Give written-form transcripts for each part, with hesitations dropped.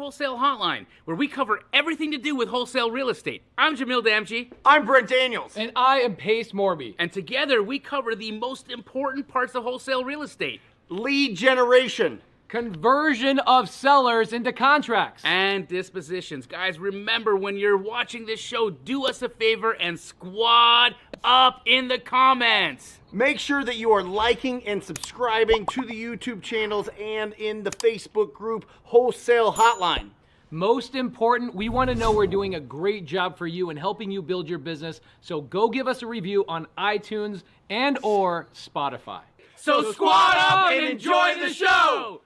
Wholesale Hotline, where we cover everything to do with wholesale real estate. I'm Jamil Damji. I'm Brent Daniels. And I am Pace Morby. And together we cover the most important parts of wholesale real estate. Lead generation. Conversion of sellers into contracts. And dispositions. Guys, remember when you're watching this show, do us a favor and squad up in the comments. Make sure that you are liking and subscribing to the YouTube channels and in the Facebook group Wholesale Hotline. Most important, we want to know we're doing a great job for you and helping you build your business. So go give us a review on iTunes and or Spotify. So squad up and enjoy the show!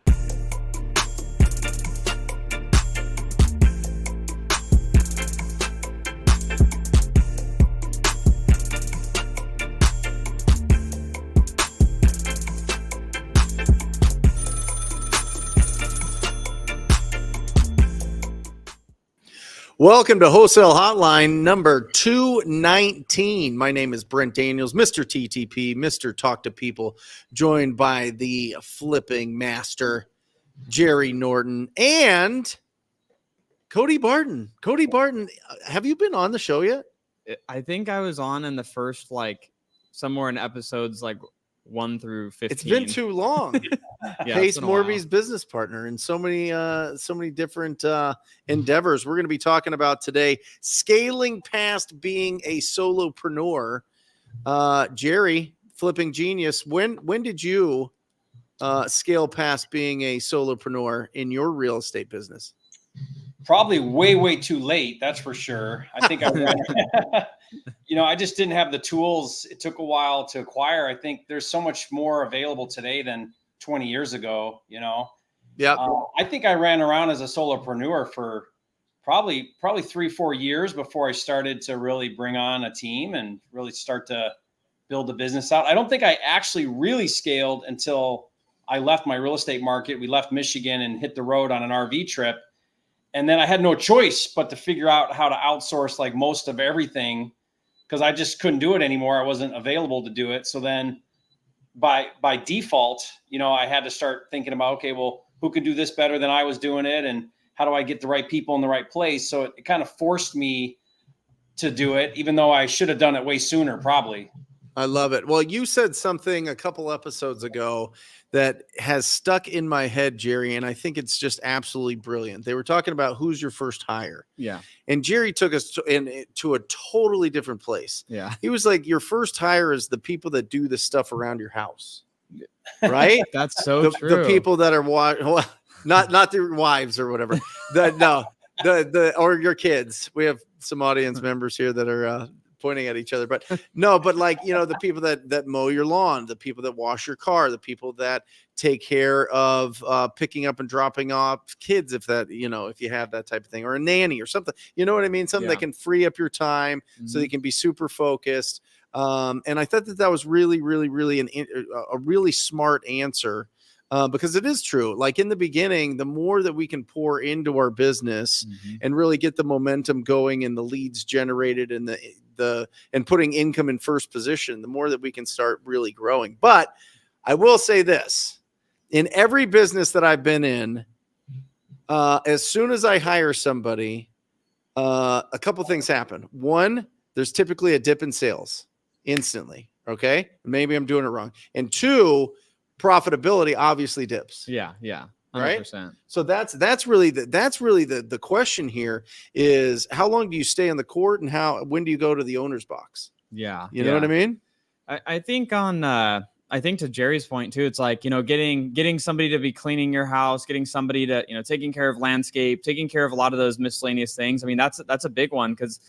Welcome to Wholesale Hotline number 219. My name is Brent Daniels, Mr. TTP, Mr. Talk to People, joined by the flipping master, Jerry Norton, and Cody Barton. Cody Barton, have you been on the show yet? I think I was on in the first, somewhere in episodes 1 through 15. It's been too long. Yeah, Pace Morby's business partner in so many different endeavors. We're going to be talking about today scaling past being a solopreneur. Jerry, flipping genius. When did you scale past being a solopreneur in your real estate business? Probably way too late. That's for sure. I think I just didn't have the tools. It took a while to acquire. I think there's so much more available today than 20 years ago, Yeah. I think I ran around as a solopreneur for probably 3-4 years before I started to really bring on a team and really start to build the business out. I don't think I actually really scaled until I left my real estate market. We left Michigan and hit the road on an RV trip. And then I had no choice but to figure out how to outsource most of everything because I just couldn't do it anymore. I wasn't available to do it. So then by default, I had to start thinking about, okay, well, who could do this better than I was doing it? And how do I get the right people in the right place? So it kind of forced me to do it, even though I should have done it way sooner, probably. I love it. Well, you said something a couple episodes ago that has stuck in my head, Jerry, and I think it's just absolutely brilliant. They were talking about who's your first hire. Yeah. And Jerry took us to a totally different place. Yeah. He was like, your first hire is the people that do the stuff around your house. Right? That's so true. The people that are not their wives or whatever. Or your kids. We have some audience members here that are pointing at each other, but the people that mow your lawn, the people that wash your car, the people that take care of picking up and dropping off kids, if you have that type of thing, or a nanny or something, you know what I mean? Something that can free up your time so you can be super focused. And I thought that was really, really, really a really smart answer. Because it is true. Like in the beginning, the more that we can pour into our business and really get the momentum going and the leads generated and and putting income in first position, the more that we can start really growing. But I will say this, in every business that I've been in, as soon as I hire somebody, a couple things happen. One, there's typically a dip in sales instantly. Okay. Maybe I'm doing it wrong. And two, profitability obviously dips. Yeah. 100%. Right. So that's really the question here is how long do you stay in the court and when do you go to the owner's box? Yeah. You know what I mean? I think I think to Jerry's point too, it's getting somebody to be cleaning your house, getting somebody to, taking care of landscape, taking care of a lot of those miscellaneous things. I mean, that's a big one because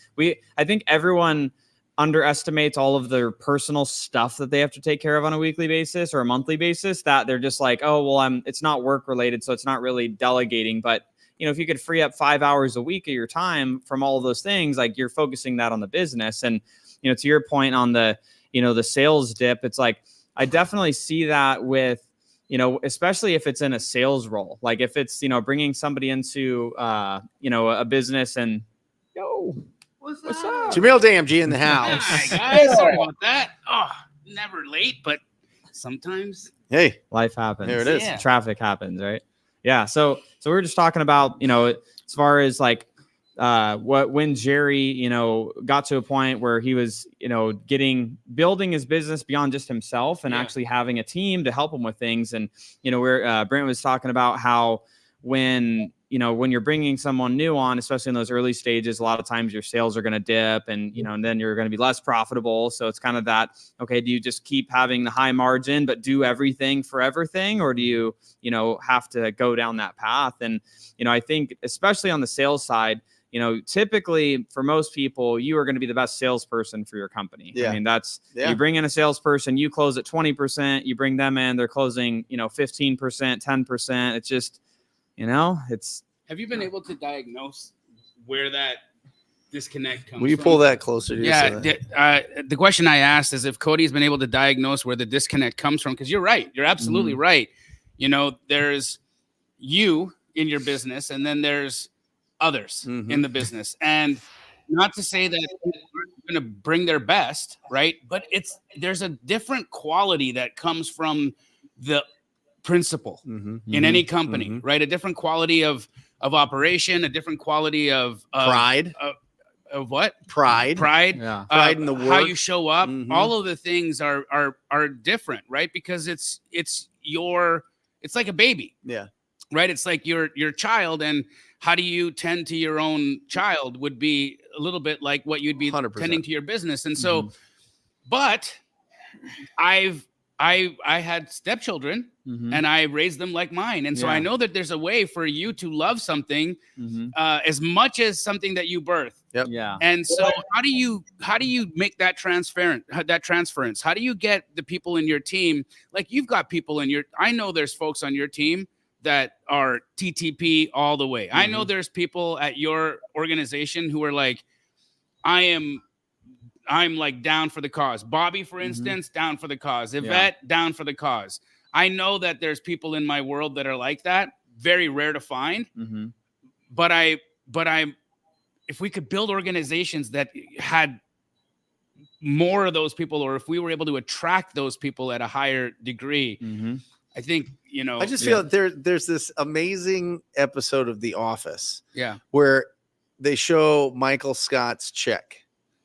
I think everyone underestimates all of their personal stuff that they have to take care of on a weekly basis or a monthly basis, that they're just like, oh, well, it's not work related, so it's not really delegating. But, if you could free up 5 hours a week of your time from all of those things, you're focusing that on the business. And, to your point on the, the sales dip, it's I definitely see that with, especially if it's in a sales role, if it's, bringing somebody into, a business and What's up? Jamil Damji in the house. Hi, guys. Sorry about that. Oh, never late, but sometimes. Hey, life happens. There it is. Yeah. Traffic happens, right? Yeah. So we were just talking about, as far as like when Jerry, got to a point where he was, building his business beyond just himself and actually having a team to help him with things. And, where Brent was talking about how when you're bringing someone new on, especially in those early stages, a lot of times your sales are going to dip and, and then you're going to be less profitable. So it's kind of that, okay, do you just keep having the high margin, but do everything for everything? Or do you, have to go down that path? And, I think especially on the sales side, typically for most people, you are going to be the best salesperson for your company. Yeah. I mean, you bring in a salesperson, you close at 20%, you bring them in, they're closing, 15%, 10%. It's just, Have you been able to diagnose where that disconnect comes Will you from? pull that closer to you? Yeah. The question I asked is if Cody's been able to diagnose where the disconnect comes from, because you're right. You're absolutely right. There's you in your business, and then there's others in the business. And not to say that they're going to bring their best, right? But there's a different quality that comes from the principal in any company, right? A different quality of operation, a different quality of pride. Of what? Pride. Yeah. Pride in the work. How you show up. All of the things are different, right? Because it's like a baby. Yeah. Right. It's like your child, and how do you tend to your own child would be a little bit like what you'd be 100%. tending to your business. And so, but I had stepchildren and I raised them like mine. And so I know that there's a way for you to love something as much as something that you birth. Yep. Yeah. And so how do you make that transference? How do you get the people in your team? Like you've got people I know there's folks on your team that are TTP all the way. I know there's people at your organization who are like, I'm like down for the cause. Bobby, for instance, down for the cause. Yvette, down for the cause. I know that there's people in my world that are like that. Very rare to find. But if we could build organizations that had more of those people, or if we were able to attract those people at a higher degree, I think, I just feel there's this amazing episode of The Office. Yeah. Where they show Michael Scott's check,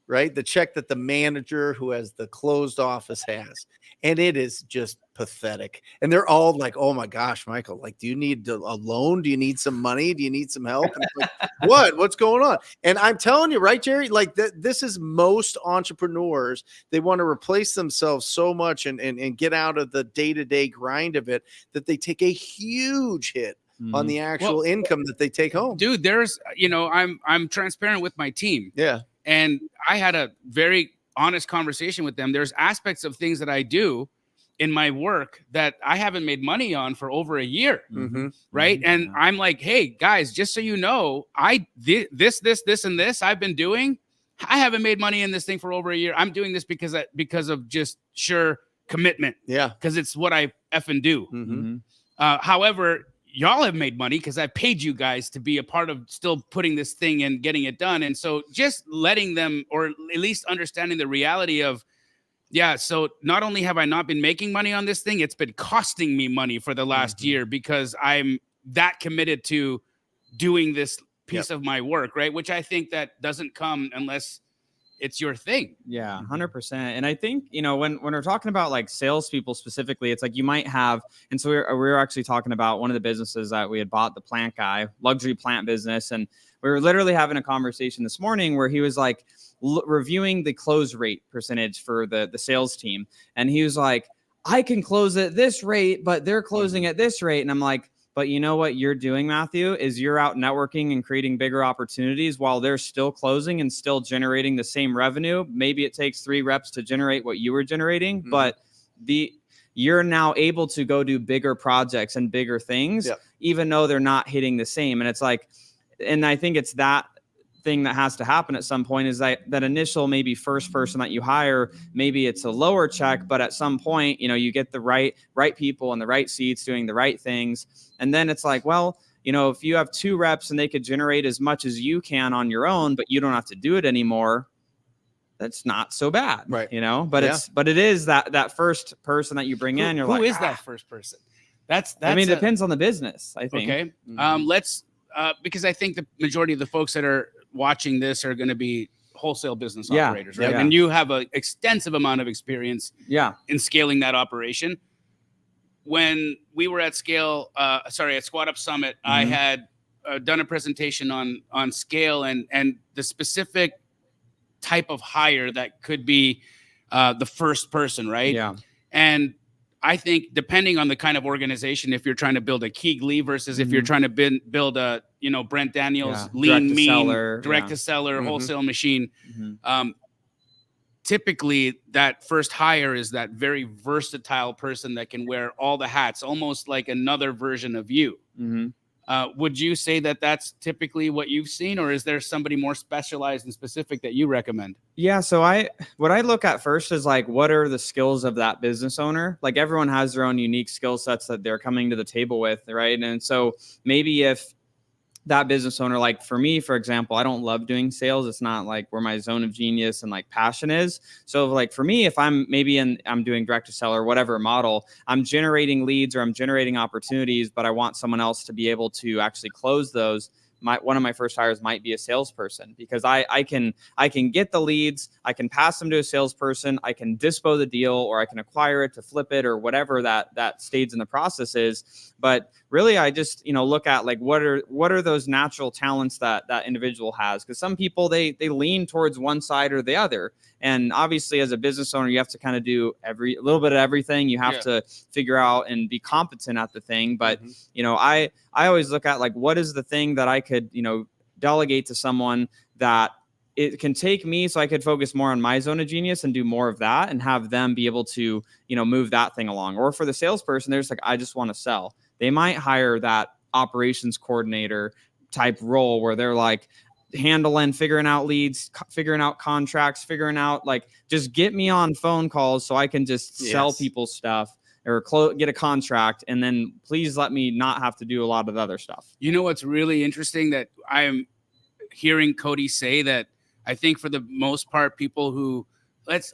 right? The check that the manager who has the closed office has. And it is just pathetic. And they're all like, oh my gosh, Michael, like, do you need a loan? Do you need some money? Do you need some help? And it's like, what's going on? And I'm telling you, right, Jerry, like this is most entrepreneurs. They want to replace themselves so much and get out of the day-to-day grind of it that they take a huge hit on the actual income that they take home. Dude, there's, I'm transparent with my team. Yeah. And I had a very honest conversation with them. There's aspects of things that I do in my work that I haven't made money on for over a year. Right. And I'm like, hey guys, just so you know, I did this, and this I've been doing. I haven't made money in this thing for over a year. I'm doing this because of just sheer commitment. Yeah. Because it's what I effing do. However, y'all have made money because I paid you guys to be a part of still putting this thing and getting it done. And so just letting them, or at least understanding the reality of, so not only have I not been making money on this thing, it's been costing me money for the last year because I'm that committed to doing this piece of my work, right? Which I think that doesn't come unless it's your thing. Yeah, 100%. And I think, when we're talking about like salespeople specifically, it's like you might have, and so we were actually talking about one of the businesses that we had bought, the plant guy, luxury plant business. And we were literally having a conversation this morning where he was like reviewing the close rate percentage for the sales team. And he was like, I can close at this rate, but they're closing at this rate. And I'm like, but you know what you're doing, Matthew, is you're out networking and creating bigger opportunities while they're still closing and still generating the same revenue. Maybe it takes 3 reps to generate what you were generating, but you're now able to go do bigger projects and bigger things, even though they're not hitting the same. And it's like, and I think it's that thing that has to happen at some point is that initial maybe first person that you hire, maybe it's a lower check, but at some point, you get the right people in the right seats doing the right things. And then it's like, well, if you have 2 reps and they could generate as much as you can on your own, but you don't have to do it anymore, that's not so bad. Right. But it is that first person that you bring in. You're who like, is that first person? That's I mean, it depends on the business, I think. okay. Mhm. Let's because I think the majority of the folks that are watching this are going to be wholesale business Yeah, operators, right? yeah. And you have an extensive amount of experience Yeah. in scaling that operation. When we were at at Squat Up Summit, I Mhm. had done a presentation on scale and the specific type of hire that could be the first person, right? Yeah. And I think depending on the kind of organization, if you're trying to build a Keegley versus if you're Mhm. trying to build a, Brent Daniels Yeah. lean, mean, Direct-to-seller, direct-to-seller Mhm. wholesale machine, Mhm. typically that first hire is that very versatile person that can wear all the hats, almost like another version of you. Mhm. Would you say that that's typically what you've seen, or is there somebody more specialized and specific that you recommend? Yeah, so what I look at first is like, what are the skills of that business owner? Like, everyone has their own unique skill sets that they're coming to the table with, right? And so maybe if that business owner, like for me, for example, I don't love doing sales. It's not like where my zone of genius and like passion is. So like for me, if I'm doing direct to seller, whatever model, I'm generating leads or I'm generating opportunities, but I want someone else to be able to actually close those. One of my first hires might be a salesperson, because I can get the leads, I can pass them to a salesperson, I can dispo the deal, or I can acquire it to flip it, or whatever that stage in the process is. But really, I just look at like what are those natural talents that individual has, because some people they lean towards one side or the other. And obviously, as a business owner, you have to kind of do a little bit of everything. You have to figure out and be competent at the thing. But I always look at like, what is the thing that I could delegate to someone that it can take me, so I could focus more on my zone of genius and do more of that, and have them be able to move that thing along. Or for the salesperson, they're just like, I just want to sell. They might hire that operations coordinator type role where they're like figuring out leads, figuring out contracts, figuring out like, just get me on phone calls so I can just sell people stuff or get a contract, and then please let me not have to do a lot of the other stuff. You know what's really interesting that I am hearing Cody say, that I think for the most part, people who let's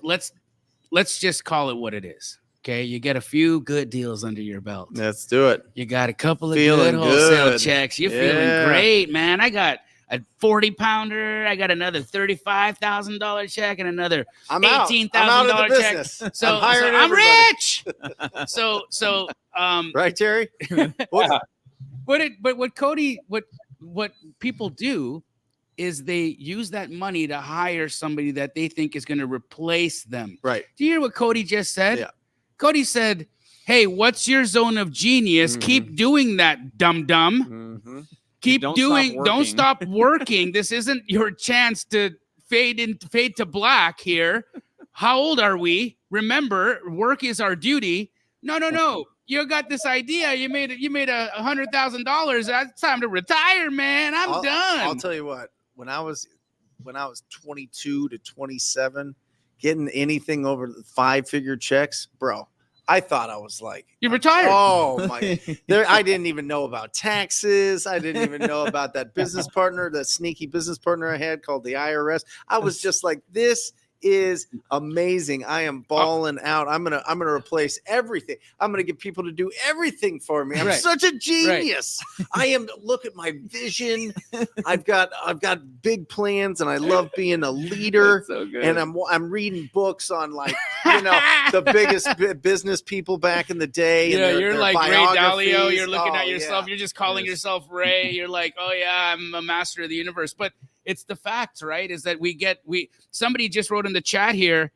just call it what it is. Okay, you get a few good deals under your belt. Let's do it. You got a couple of Feeling good wholesale good. checks. You're Yeah. feeling great, man. I got a 40-pounder. I got another $35,000 check and another I'm out $18,000 of the check. business. So I'm hiring I'm everybody. rich. So Right, Jerry? what people do is they use that money to hire somebody that they think is going to replace them. Right. Do you hear what Cody just said? Yeah. Cody said, "Hey, what's your zone of genius? Mhm. Keep doing that, dum-dum. Mm-hmm. Keep Don't doing. stop Don't working." stop working. This isn't your chance to fade to black here. How old are we? Remember, work is our duty. No. You got this idea. You made $100,000. It's time to retire, man. I'm done. I'll tell you what. When I was 22 to 27, getting anything over the 5-figure checks, bro, I thought I was like, You retired. oh my! I didn't even know about taxes. I didn't even know about that business partner, that sneaky business partner I had called the IRS. I was just like, this is amazing. I am balling out. I'm gonna replace everything. I'm gonna get people to do everything for me. I'm Right. such a genius. I am. Look at my vision. I've got big plans, and I love being a leader. That's so good. And I'm reading books on like the biggest business people back in the day. Yeah, and you're their like Ray Dalio. biographies. You're looking Oh, at yourself. yeah. You're just calling Yes. yourself Ray. You're like, oh yeah, I'm a master of the universe. But it's the fact, right? Is that somebody just wrote in the chat here,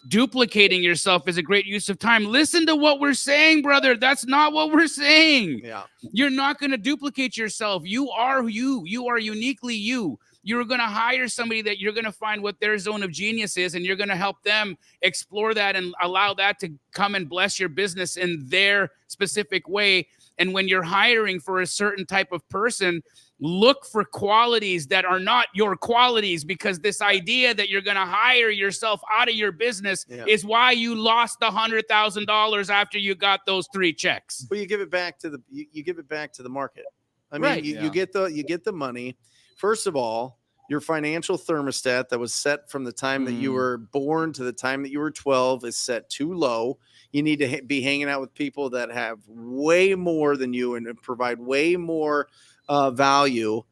duplicating yourself is a great use of time. Listen to what we're saying, brother. That's not what we're saying. Yeah. You're not going to duplicate yourself. You are you. You are uniquely you. You're going to hire somebody that you're going to find what their zone of genius is, and you're going to help them explore that and allow that to come and bless your business in their specific way. And when you're hiring for a certain type of person, look for qualities that are not your qualities, because this idea that you're going to hire yourself out of your business is why you lost the $100,000 after you got those 3 checks. Well, you give it back to the market. I mean, Right. you get the money. First of all, your financial thermostat that was set from the time that you were born to the time that you were 12 is set too low. You need to be hanging out with people that have way more than you and provide way more value,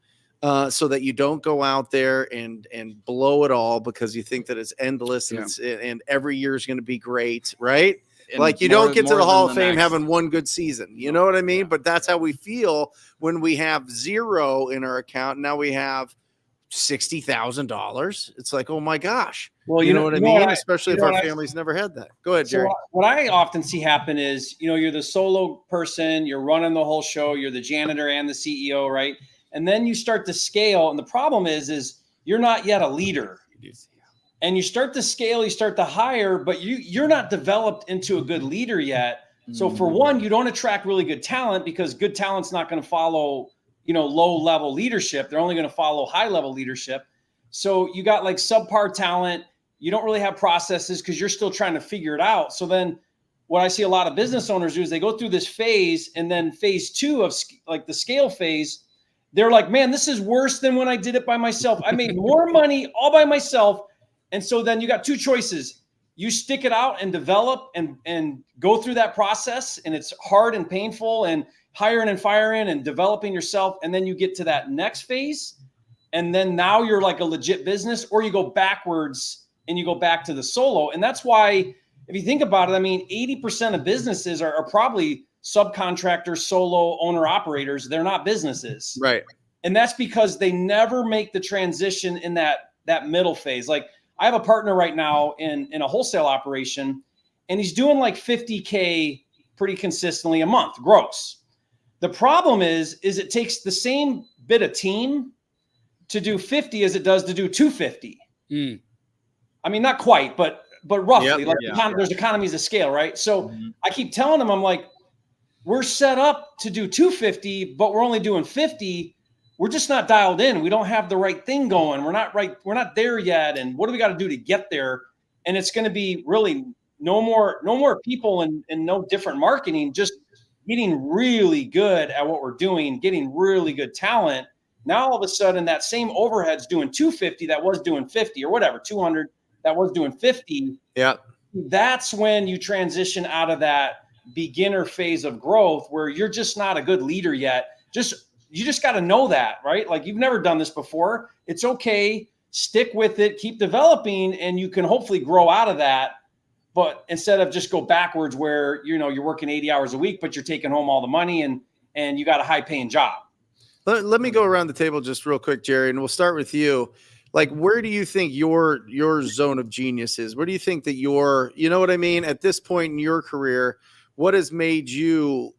so that you don't go out there and blow it all because you think that it's endless and and every year is going to be great, right? And like you more- don't get to more the Hall than of the Fame next. having one good season. You know what I mean? But that's how we feel when we have 0 in our account. Now we have $60,000. It's like, oh my gosh. Well, you know what I mean? Especially if our what I- family's never had that. Go ahead, So Jerry. what I often see happen is, you're the solo person, you're running the whole show, you're the janitor and the CEO, right? And then you start to scale. And the problem is you're not yet a leader. And you start to scale, you start to hire, but you're not developed into a good leader yet. So for one, you don't attract really good talent because good talent's not going to follow, low level leadership. They're only going to follow high level leadership. So you got like subpar talent. You don't really have processes because you're still trying to figure it out. So then what I see a lot of business owners do is they go through this phase, and then phase 2 of like the scale phase, they're like, man, this is worse than when I did it by myself. I made more money all by myself. And so then you got 2 choices. You stick it out and develop and go through that process. And it's hard and painful and hiring and firing and developing yourself. And then you get to that next phase. And then now you're like a legit business, or you go backwards and you go back to the solo. And that's why, if you think about it, I mean, 80% of businesses are probably subcontractors, solo owner operators. They're not businesses. Right. And that's because they never make the transition in that middle phase. Like, I have a partner right now in a wholesale operation, and he's doing like 50K pretty consistently a month gross. The problem is it takes the same bit of team to do 50 as it does to do 250. I mean, not quite, but roughly. There's economies of scale, right? So I keep telling him, I'm like, we're set up to do 250, but we're only doing 50. We're just not dialed in. We don't have the right thing going. We're not there yet. And what do we got to do to get there? And it's going to be really no more people and no different marketing, just getting really good at what we're doing, getting really good talent. Now, all of a sudden, that same overhead's doing 250 that was doing 50, or whatever, 200 that was doing 50. Yeah. That's when you transition out of that beginner phase of growth where you're just not a good leader yet. You just got to know that, right? Like, you've never done this before. It's okay. Stick with it, keep developing, and you can hopefully grow out of that. But instead of just go backwards where, you're working 80 hours a week, but you're taking home all the money and you got a high paying job. Let me go around the table just real quick, Jerry, and we'll start with you. Like, where do you think your zone of genius is? Where do you think that you know what I mean? At this point in your career, what has made you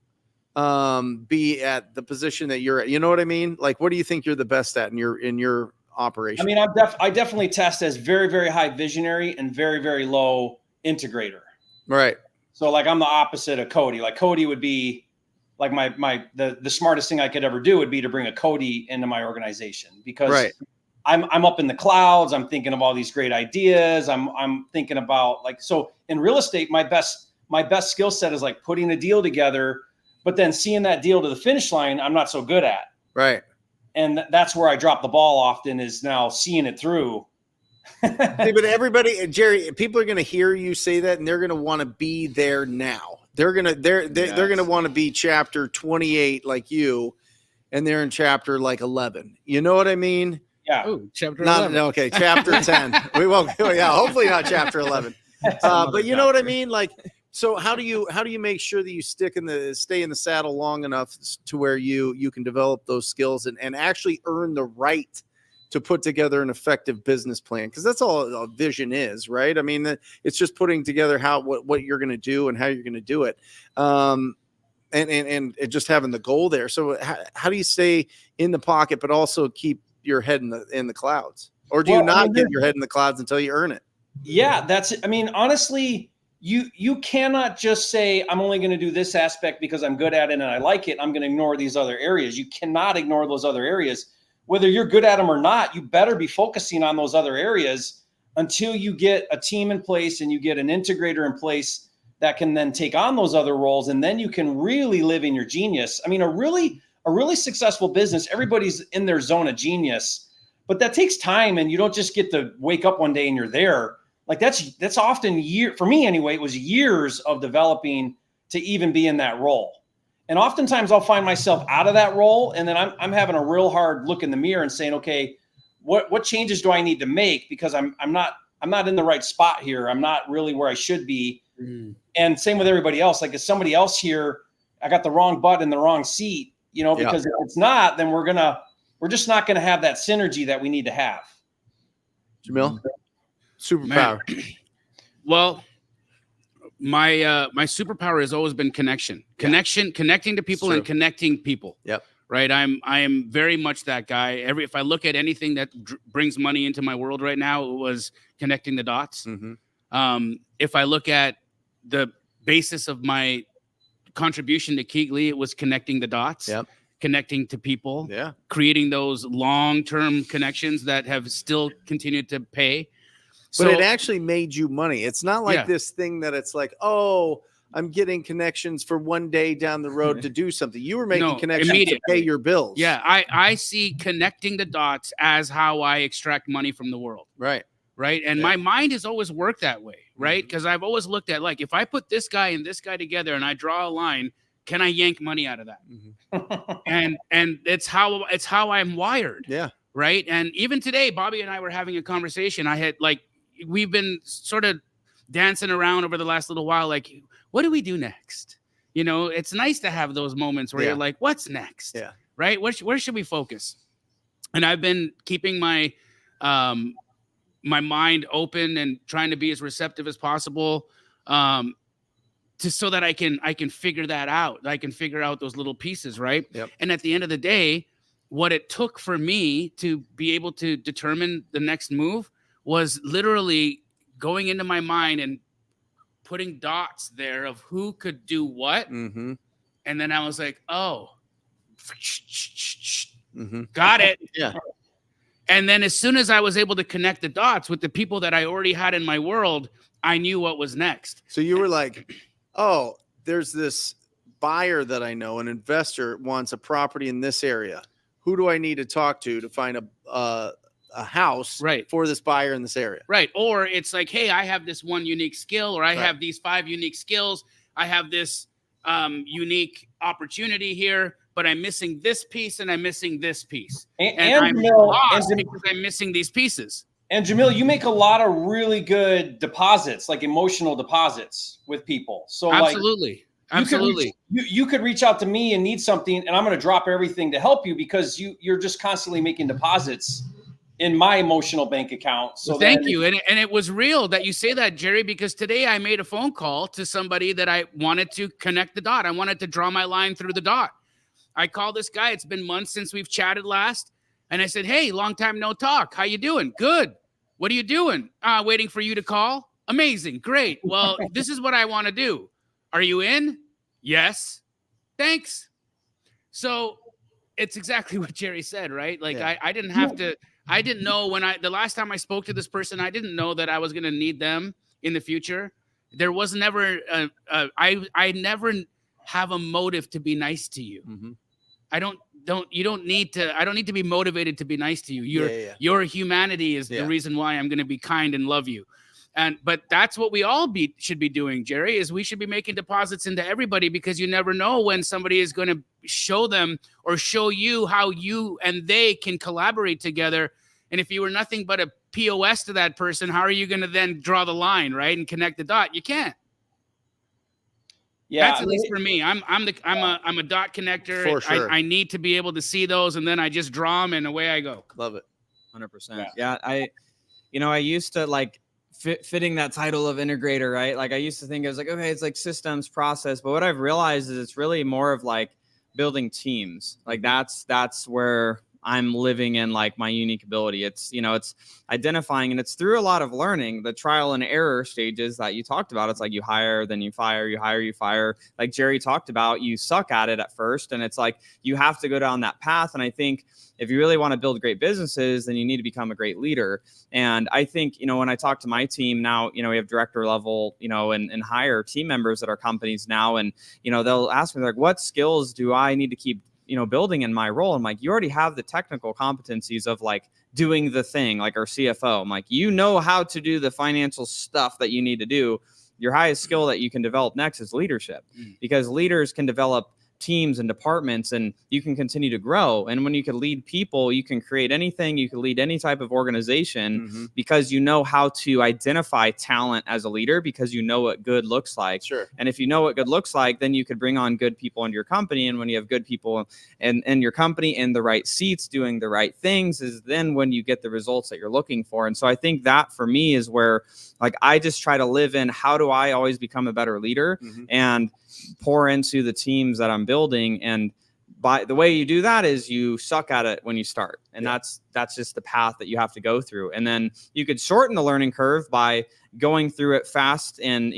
be at the position that you're at? You know what I mean? Like, what do you think you're the best at in your operation? I mean, I definitely test as very, very high visionary and very, very low integrator. Right. So like, I'm the opposite of Cody. Like, Cody would be like the smartest thing I could ever do would be to bring a Cody into my organization, because I'm up in the clouds. I'm thinking of all these great ideas. I'm thinking about, like, so in real estate, my best skill set is like putting a deal together, but then seeing that deal to the finish line, I'm not so good at. Right. And that's where I drop the ball often, is now seeing it through. But everybody, Jerry, people are going to hear you say that, and they're going to want to be there now. They're going to want to be chapter 28 like you, and they're in chapter like 11. You know what I mean? Yeah. Oh, chapter 11. Okay, chapter 10. We won't. Yeah, hopefully not chapter 11. But you know what I mean? Like, so how do you make sure that you stay in the saddle long enough to where you can develop those skills and actually earn the right to put together an effective business plan? Because that's all a vision is, right? I mean, it's just putting together what you're going to do and how you're going to do it, and just having the goal there. So how do you stay in the pocket but also keep your head in the clouds? Or do you not get your head in the clouds until you earn it? Yeah, that's it. I mean, honestly, you cannot just say, I'm only going to do this aspect because I'm good at it and I like it. I'm going to ignore these other areas. You cannot ignore those other areas. Whether you're good at them or not, you better be focusing on those other areas until you get a team in place and you get an integrator in place that can then take on those other roles. And then you can really live in your genius. I mean, a really successful business, everybody's in their zone of genius, but that takes time, and you don't just get to wake up one day and you're there. Like that's often for me anyway, it was years of developing to even be in that role. And oftentimes I'll find myself out of that role, and then I'm having a real hard look in the mirror and saying, okay, what changes do I need to make? Because I'm not in the right spot here. I'm not really where I should be. And same with everybody else. Like, if somebody else here, I got the wrong butt in the wrong seat, because if it's not, then we're just not going to have that synergy that we need to have. Jamil, superpower. Well, my superpower has always been connecting to people and connecting people. Yep. Right. I am very much that guy. If I look at anything that brings money into my world right now, it was connecting the dots. If I look at the basis of my contribution to Keegley, it was connecting the dots. Yep. Connecting to people. Yeah. Creating those long-term connections that have still continued to pay. But it actually made you money. It's not like this thing that it's like, oh, I'm getting connections for one day down the road to do something. You were making connections to pay your bills. Yeah, I see connecting the dots as how I extract money from the world. Right. Right. And my mind has always worked that way. Right. Because I've always looked at, like, if I put this guy and this guy together and I draw a line, can I yank money out of that? and it's how I'm wired. Yeah. Right. And even today, Bobby and I were having a conversation. We've been sort of dancing around over the last little while. Like, what do we do next? It's nice to have those moments where you're like, what's next? Yeah. Right. Where should we focus? And I've been keeping my my mind open and trying to be as receptive as possible, so that I can figure that out. I can figure out those little pieces. Right. Yep. And at the end of the day, what it took for me to be able to determine the next move was literally going into my mind and putting dots there of who could do what. And then I was like, oh, got it. Yeah. And then as soon as I was able to connect the dots with the people that I already had in my world, I knew what was next. So you were like, oh, there's this buyer that I know, an investor wants a property in this area. Who do I need to talk to find a house for this buyer in this area? Right. Or it's like, hey, I have this one unique skill, or I have these 5 unique skills. I have this unique opportunity here, but I'm missing this piece and I'm missing this piece. And I'm lost because I'm missing these pieces. And Jamil, you make a lot of really good deposits, like emotional deposits with people. So absolutely. You could reach out to me and need something, and I'm going to drop everything to help you because you're just constantly making deposits in my emotional bank account. So thank you. And it was real that you say that, Jerry, because today I made a phone call to somebody that I wanted to connect the dot. I wanted to draw my line through the dot. I called this guy. It's been months since we've chatted last. And I said, hey, long time no talk. How you doing? Good. What are you doing? Waiting for you to call. Amazing. Great. Well, this is what I want to do. Are you in? Yes. Thanks. So it's exactly what Jerry said, right? Like I didn't have to, I didn't know the last time I spoke to this person, I didn't know that I was going to need them in the future. There was never, I never have a motive to be nice to you. I don't need to be motivated to be nice to you. Your humanity is the reason why I'm going to be kind and love you. But that's what we all should be doing, Jerry, is we should be making deposits into everybody, because you never know when somebody is going to show them or show you how you and they can collaborate together. And if you were nothing but a POS to that person, how are you going to then draw the line, right, and connect the dot? You can't. Yeah, that's at least for me. I'm a dot connector. For sure. I need to be able to see those, and then I just draw them, and away I go. Love it. 100%. Yeah, I used to like fitting that title of integrator, right? Like I used to think it was like, okay, it's like systems, process, but what I've realized is it's really more of like building teams. Like that's where I'm living in like my unique ability. It's, it's identifying, and it's through a lot of learning, the trial and error stages that you talked about. It's like you hire, then you fire, you hire, you fire. Like Jerry talked about, you suck at it at first. And it's like, you have to go down that path. And I think if you really want to build great businesses, then you need to become a great leader. And I think, when I talk to my team now, we have director level, and higher team members at our companies now. And, they'll ask me like, what skills do I need to keep building in my role? I'm like, you already have the technical competencies of like doing the thing, like our CFO. I'm like, you know how to do the financial stuff that you need to do. Your highest skill that you can develop next is leadership, because leaders can develop teams and departments, and you can continue to grow. And when you can lead people, you can create anything, you can lead any type of organization, because you know how to identify talent as a leader, because you know what good looks like. Sure. And if you know what good looks like, then you could bring on good people into your company. And when you have good people in your company in the right seats doing the right things, is then when you get the results that you're looking for. And so I think that for me is where, like, I just try to live in, how do I always become a better leader and pour into the teams that I'm building. And by the way you do that is you suck at it when you start. And that's just the path that you have to go through. And then you could shorten the learning curve by going through it fast and,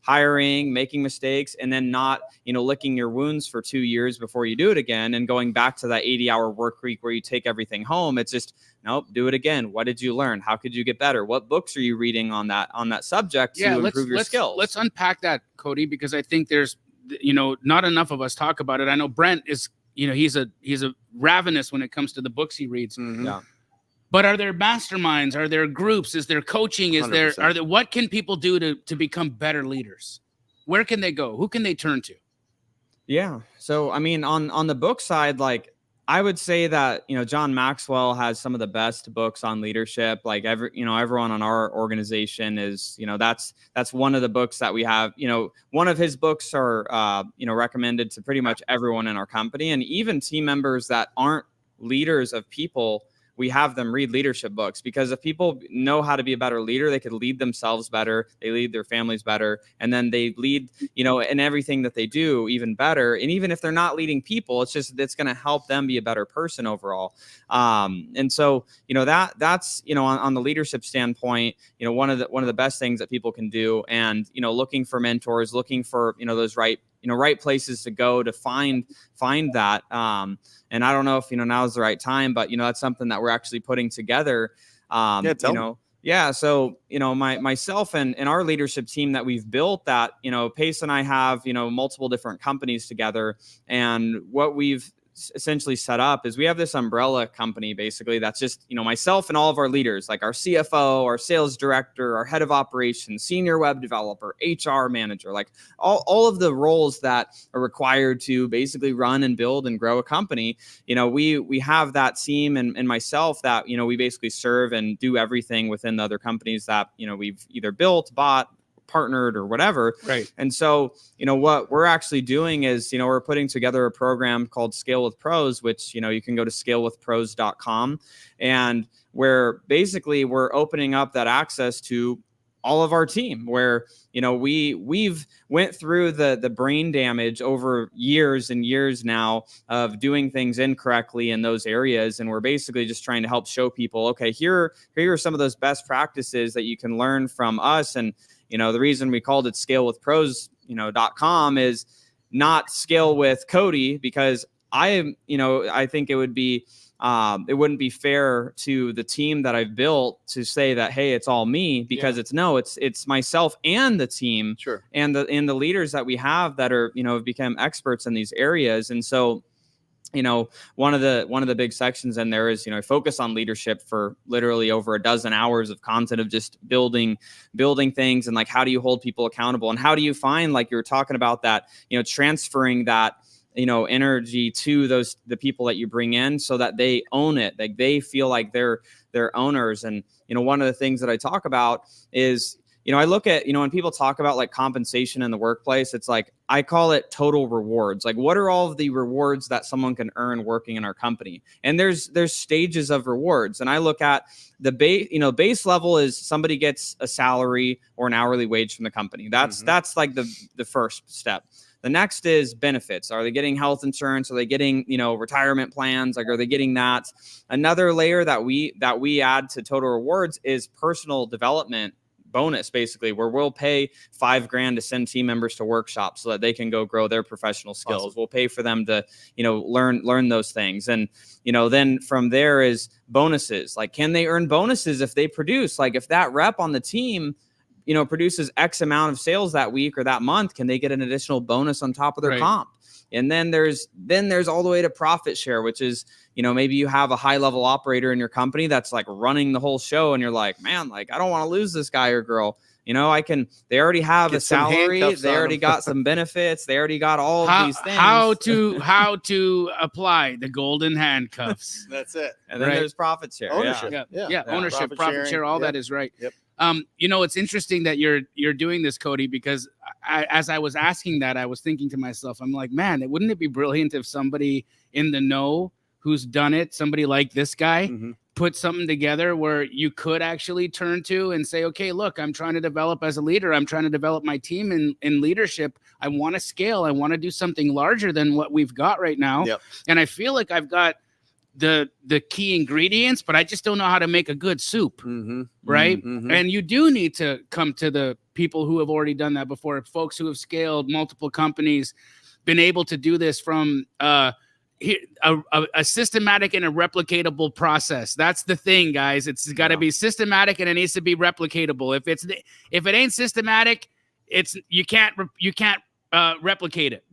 hiring, making mistakes, and then not, licking your wounds for 2 years before you do it again, and going back to that 80-hour work week where you take everything home. It's just, nope, do it again. What did you learn? How could you get better? What books are you reading on that subject to improve your skills? Let's unpack that, Cody, because I think there's, not enough of us talk about it. I know Brent is, he's a ravenous when it comes to the books he reads. Yeah. But are there masterminds? Are there groups? Is there coaching? Is 100%. there, what can people do to become better leaders? Where can they go? Who can they turn to? Yeah. So, I mean, on the book side, like, I would say that, John Maxwell has some of the best books on leadership. Like everyone on our organization is, that's one of the books that we have. One of his books are, recommended to pretty much everyone in our company, and even team members that aren't leaders of people. We have them read leadership books, because if people know how to be a better leader, they could lead themselves better. They lead their families better. And then they lead, in everything that they do even better. And even if they're not leading people, it's going to help them be a better person overall. And so, that's, on the leadership standpoint, one of the best things that people can do. And, looking for mentors, looking for, those right places to go to find that. And I don't know if, now is the right time, but, that's something that we're actually putting together. So, myself and our leadership team that we've built, that, Pace and I have, multiple different companies together. And what we've essentially set up is we have this umbrella company, basically, that's just, myself and all of our leaders, like our CFO, our sales director, our head of operations, senior web developer, HR manager, like all of the roles that are required to basically run and build and grow a company. We have that team and myself that, we basically serve and do everything within the other companies that, we've either built, bought, partnered, or whatever. Right. And so, what we're actually doing is, we're putting together a program called Scale with Pros, which, you can go to scalewithpros.com, and where basically we're opening up that access to all of our team, where, we've went through the brain damage over years and years now of doing things incorrectly in those areas. And we're basically just trying to help show people, okay, here are some of those best practices that you can learn from us. And, the reason we called it scalewithpros.com is not scale with Cody, because I think it would be, it wouldn't be fair to the team that I've built to say that, hey, it's all me, because it's myself and the team. Sure. And the leaders that we have that are, have become experts in these areas. And so, one of the big sections in there is, focus on leadership for literally over a dozen hours of content of just building things, and like, how do you hold people accountable, and how do you find, like you were talking about, that, transferring that, energy to the people that you bring in, so that they own it, like they feel like they're owners. And, one of the things that I talk about is, I look at, when people talk about like compensation in the workplace, it's like, I call it total rewards. Like, what are all of the rewards that someone can earn working in our company? And there's stages of rewards. And I look at the base level is somebody gets a salary or an hourly wage from the company. That's like the first step. The next is benefits. Are they getting health insurance? Are they getting, retirement plans? Like, are they getting that? Another layer that we add to total rewards is personal development bonus, basically, where we'll pay $5,000 to send team members to workshops so that they can go grow their professional skills. Awesome. We'll pay for them to, learn those things. And, then from there is bonuses. Like, can they earn bonuses if they produce? Like, if that rep on the team, produces X amount of sales that week or that month, can they get an additional bonus on top of their comp? And then there's all the way to profit share, which is, maybe you have a high level operator in your company that's like running the whole show. And you're like, man, like, I don't want to lose this guy or girl. They already have Get a some salary. handcuffs They on already them. got some benefits. They already got all of these things. How to apply the golden handcuffs. That's it. And then there's profit share. Ownership. Yeah. Ownership, profit sharing. share, all Yep. that is right. Yep. It's interesting that you're doing this, Cody, because as I was asking that, I was thinking to myself, I'm like, man, wouldn't it be brilliant if somebody in the know who's done it, somebody like this guy, put something together where you could actually turn to and say, okay, look, I'm trying to develop as a leader. I'm trying to develop my team in leadership. I want to scale. I want to do something larger than what we've got right now. Yep. And I feel like I've got the key ingredients, but I just don't know how to make a good soup. Right. And you do need to come to the people who have already done that before, folks who have scaled multiple companies, been able to do this from a systematic and a replicatable process. That's the thing, guys. It's got to be systematic and it needs to be replicatable. If it ain't systematic, you can't replicate it.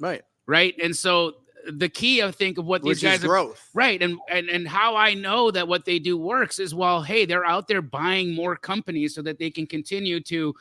Right. And so the key, I think, of what these guys is growth. Right. And how I know that what they do works is, well, hey, they're out there buying more companies so that they can continue to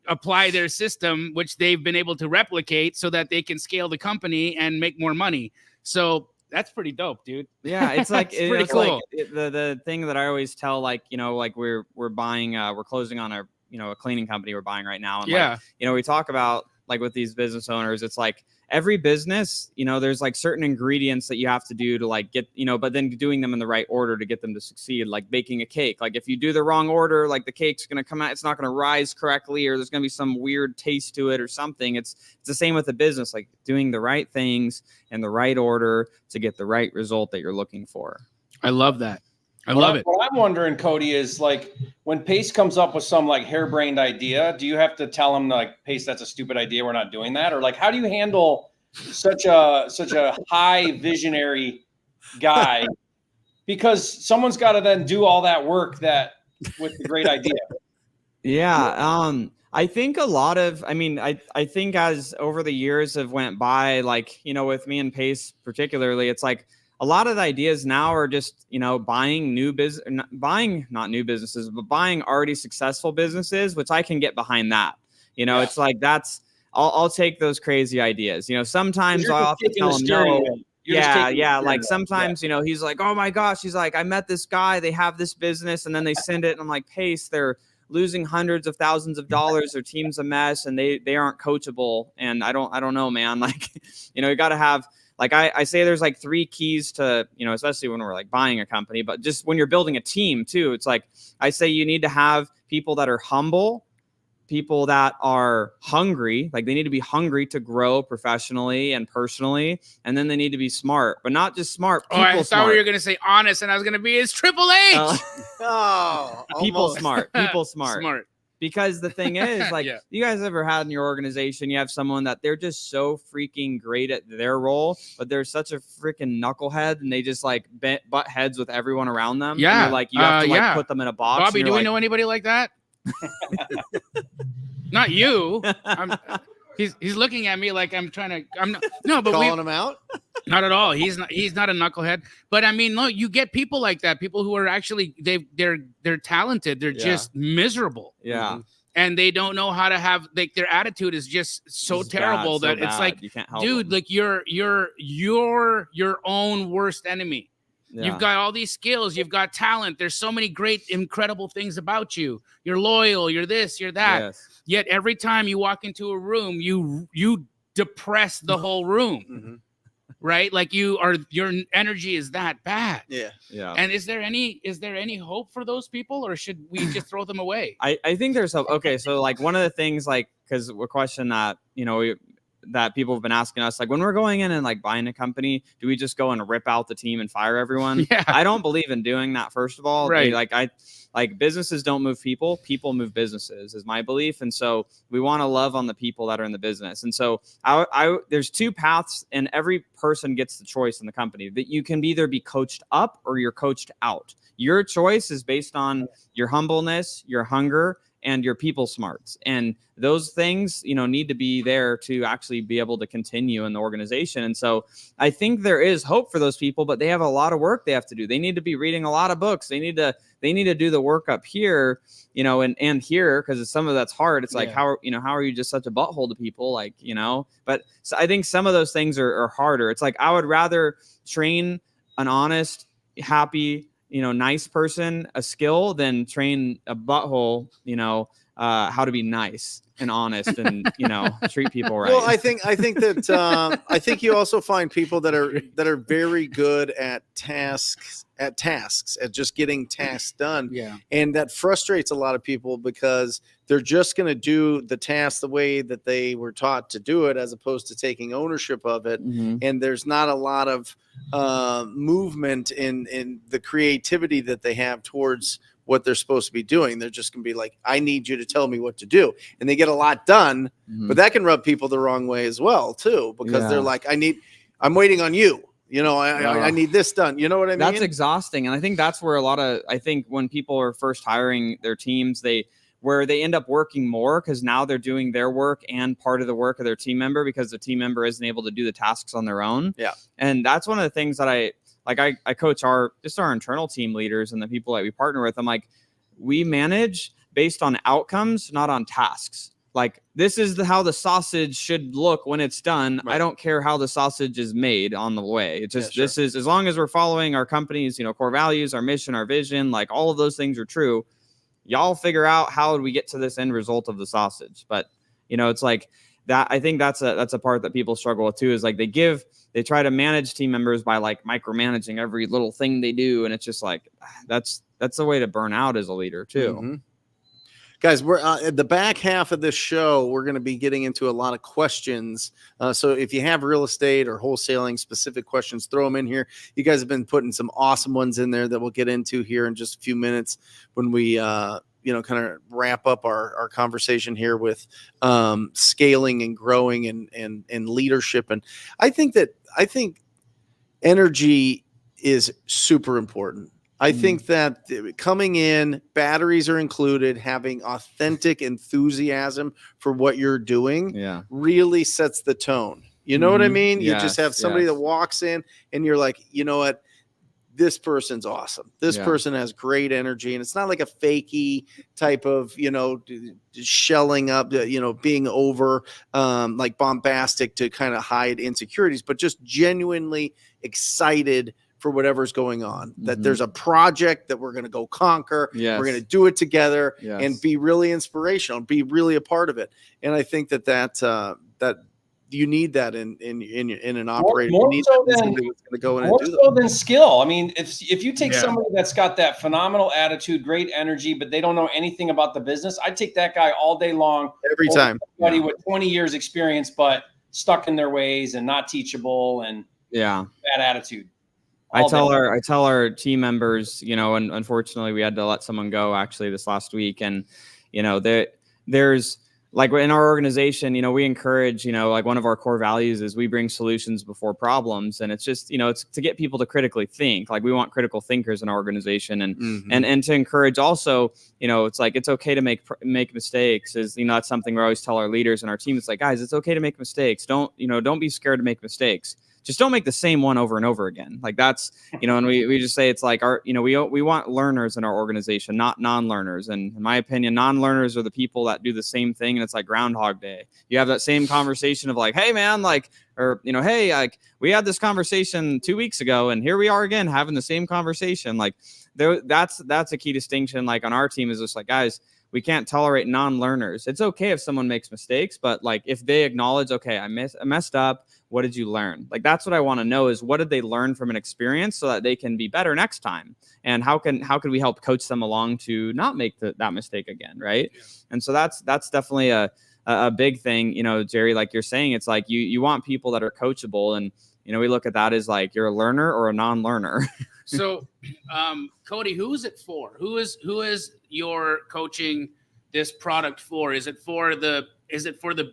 apply their system, which they've been able to replicate so that they can scale the company and make more money. So that's pretty dope, dude. Yeah, it's like pretty it's cool. Like the thing that I always tell, like, we're buying, we're closing on a cleaning company we're buying right now. And we talk about, like, with these business owners, it's like every business, there's like certain ingredients that you have to do to like get, but then doing them in the right order to get them to succeed. Like baking a cake. Like if you do the wrong order, like the cake's going to come out, it's not going to rise correctly, or there's going to be some weird taste to it or something. It's the same with the business, like doing the right things in the right order to get the right result that you're looking for. I love that. I love it. What I'm wondering, Cody, is like when Pace comes up with some like harebrained idea, do you have to tell him like, Pace, that's a stupid idea, we're not doing that? Or like, how do you handle such a high visionary guy? Because someone's got to then do all that work with the great idea. Yeah. I think I think as over the years have went by, like, with me and Pace particularly, it's like, a lot of the ideas now are just, buying not new businesses, but buying already successful businesses, which I can get behind that. It's like, I'll take those crazy ideas. Sometimes I'll have to tell him no. Like sometimes, he's like, oh my gosh, he's like, I met this guy, they have this business, and then they send it. And I'm like, Pace, they're losing hundreds of thousands of dollars. Their team's a mess and they aren't coachable. And I don't know, man. Like, you got to have, like, I say there's like 3 keys to, especially when we're like buying a company, but just when you're building a team too, it's like, I say you need to have people that are humble, people that are hungry, like they need to be hungry to grow professionally and personally. And then they need to be smart, but not just smart. I thought you were going to say honest, and I was going to be his Triple H. People smart. Smart. Because the thing is, like, you guys ever had in your organization, you have someone that they're just so freaking great at their role, but they're such a freaking knucklehead and they just like butt heads with everyone around them. Yeah. And like, you have to like put them in a box. Bobby, do we know anybody like that? Not you. He's looking at me like I'm trying to. But calling him out. Not at all. He's not a knucklehead. But I mean, look, you get people like that. People who are actually they're talented. They're just miserable. Yeah. And they don't know how to have, like, their attitude is just so terrible that it's like, you can't help dude, them. like you're your own worst enemy. Yeah. You've got all these skills. You've got talent. There's so many great, incredible things about you. You're loyal. You're this, you're that. Yes. Yet every time you walk into a room, you depress the whole room, right? Like your energy is that bad. Yeah. And is there any hope for those people, or should we just throw them away? I think there's hope. Okay, so like one of the things, like, because a question that that people have been asking us, like, when we're going in and like buying a company, do we just go and rip out the team and fire everyone? Yeah. I don't believe in doing that, first of all. Right. Like businesses don't move people move businesses, is my belief. And so we want to love on the people that are in the business. And so there's 2 paths, and every person gets the choice in the company, that you can either be coached up or you're coached out. Your choice is based on your humbleness, your hunger, and your people smarts. And those things, need to be there to actually be able to continue in the organization. And so I think there is hope for those people, but they have a lot of work they have to do. They need to be reading a lot of books. They need to do the work up here, and here, because some of that's hard. It's like, how are you just such a butthole to people? But so I think some of those things are harder. It's like, I would rather train an honest, happy, nice person a skill than train a butthole, how to be nice and honest and treat people right. Well, I think that I think you also find people that are very good at tasks, at just getting tasks done. Yeah. And that frustrates a lot of people because they're just going to do the task the way that they were taught to do it, as opposed to taking ownership of it. Mm-hmm. And there's not a lot of movement in the creativity that they have towards what they're supposed to be doing. They're just going to be like, I need you to tell me what to do. And they get a lot done, but that can rub people the wrong way as well too, because they're like, I'm waiting on you. I need this done. You know what I mean? That's exhausting. And I think that's where I think when people are first hiring their teams, where they end up working more because now they're doing their work and part of the work of their team member, because the team member isn't able to do the tasks on their own. Yeah. And that's one of the things that I coach our internal team leaders and the people that we partner with. I'm like, we manage based on outcomes, not on tasks. Like, this is how the sausage should look when it's done. Right. I don't care how the sausage is made on the way. It's just, this is, as long as we're following our company's, core values, our mission, our vision, like all of those things are true. Y'all figure out how do we get to this end result of the sausage. But, it's like that. I think that's a part that people struggle with too, is like they try to manage team members by like micromanaging every little thing they do. And it's just like, that's a way to burn out as a leader too. Mm-hmm. Guys, we're at the back half of this show. We're going to be getting into a lot of questions. So if you have real estate or wholesaling specific questions, throw them in here. You guys have been putting some awesome ones in there that we'll get into here in just a few minutes when we, kind of wrap up our conversation here with scaling and growing and leadership. And I think energy is super important. I think that coming in, batteries are included, having authentic enthusiasm for what you're doing really sets the tone. You know what I mean? You just have somebody that walks in and you're like, you know what? This person's awesome. This person has great energy. And it's not like a fakey type of, shelling up, being over like bombastic to kind of hide insecurities, but just genuinely excited for whatever's going on, that there's a project that we're going to go conquer. We're going to do it together and be really inspirational, be really a part of it. And I think that you need that in an operator. More so than skill. I mean, if you take somebody that's got that phenomenal attitude, great energy, but they don't know anything about the business, I take that guy all day long. Every time. Somebody with 20 years experience, but stuck in their ways and not teachable and bad attitude. I tell our team members, and unfortunately we had to let someone go actually this last week. And, there's like in our organization, we encourage, like one of our core values is we bring solutions before problems. And it's just, it's to get people to critically think. Like, we want critical thinkers in our organization and to encourage also, it's like, it's okay to make mistakes is, that's something we always tell our leaders and our team. It's like, guys, it's okay to make mistakes. Don't be scared to make mistakes. Just don't make the same one over and over again. Like, that's, and we just say it's like we want learners in our organization, not non-learners. And in my opinion, non-learners are the people that do the same thing. And it's like Groundhog Day. You have that same conversation of like, hey man, like, or, hey, like we had this conversation 2 weeks ago and here we are again, having the same conversation. Like that's a key distinction. Like on our team is just like, guys, we can't tolerate non-learners. It's okay if someone makes mistakes, but like if they acknowledge, okay, I messed up. What did you learn? Like, that's what I want to know is what did they learn from an experience so that they can be better next time? And how could we help coach them along to not make that mistake again, right? Yeah. And so that's definitely a big thing, Jerry, like you're saying, it's like you want people that are coachable. And, we look at that as like you're a learner or a non-learner. So, Cody, who is it for? Who is your coaching this product for? Is it for the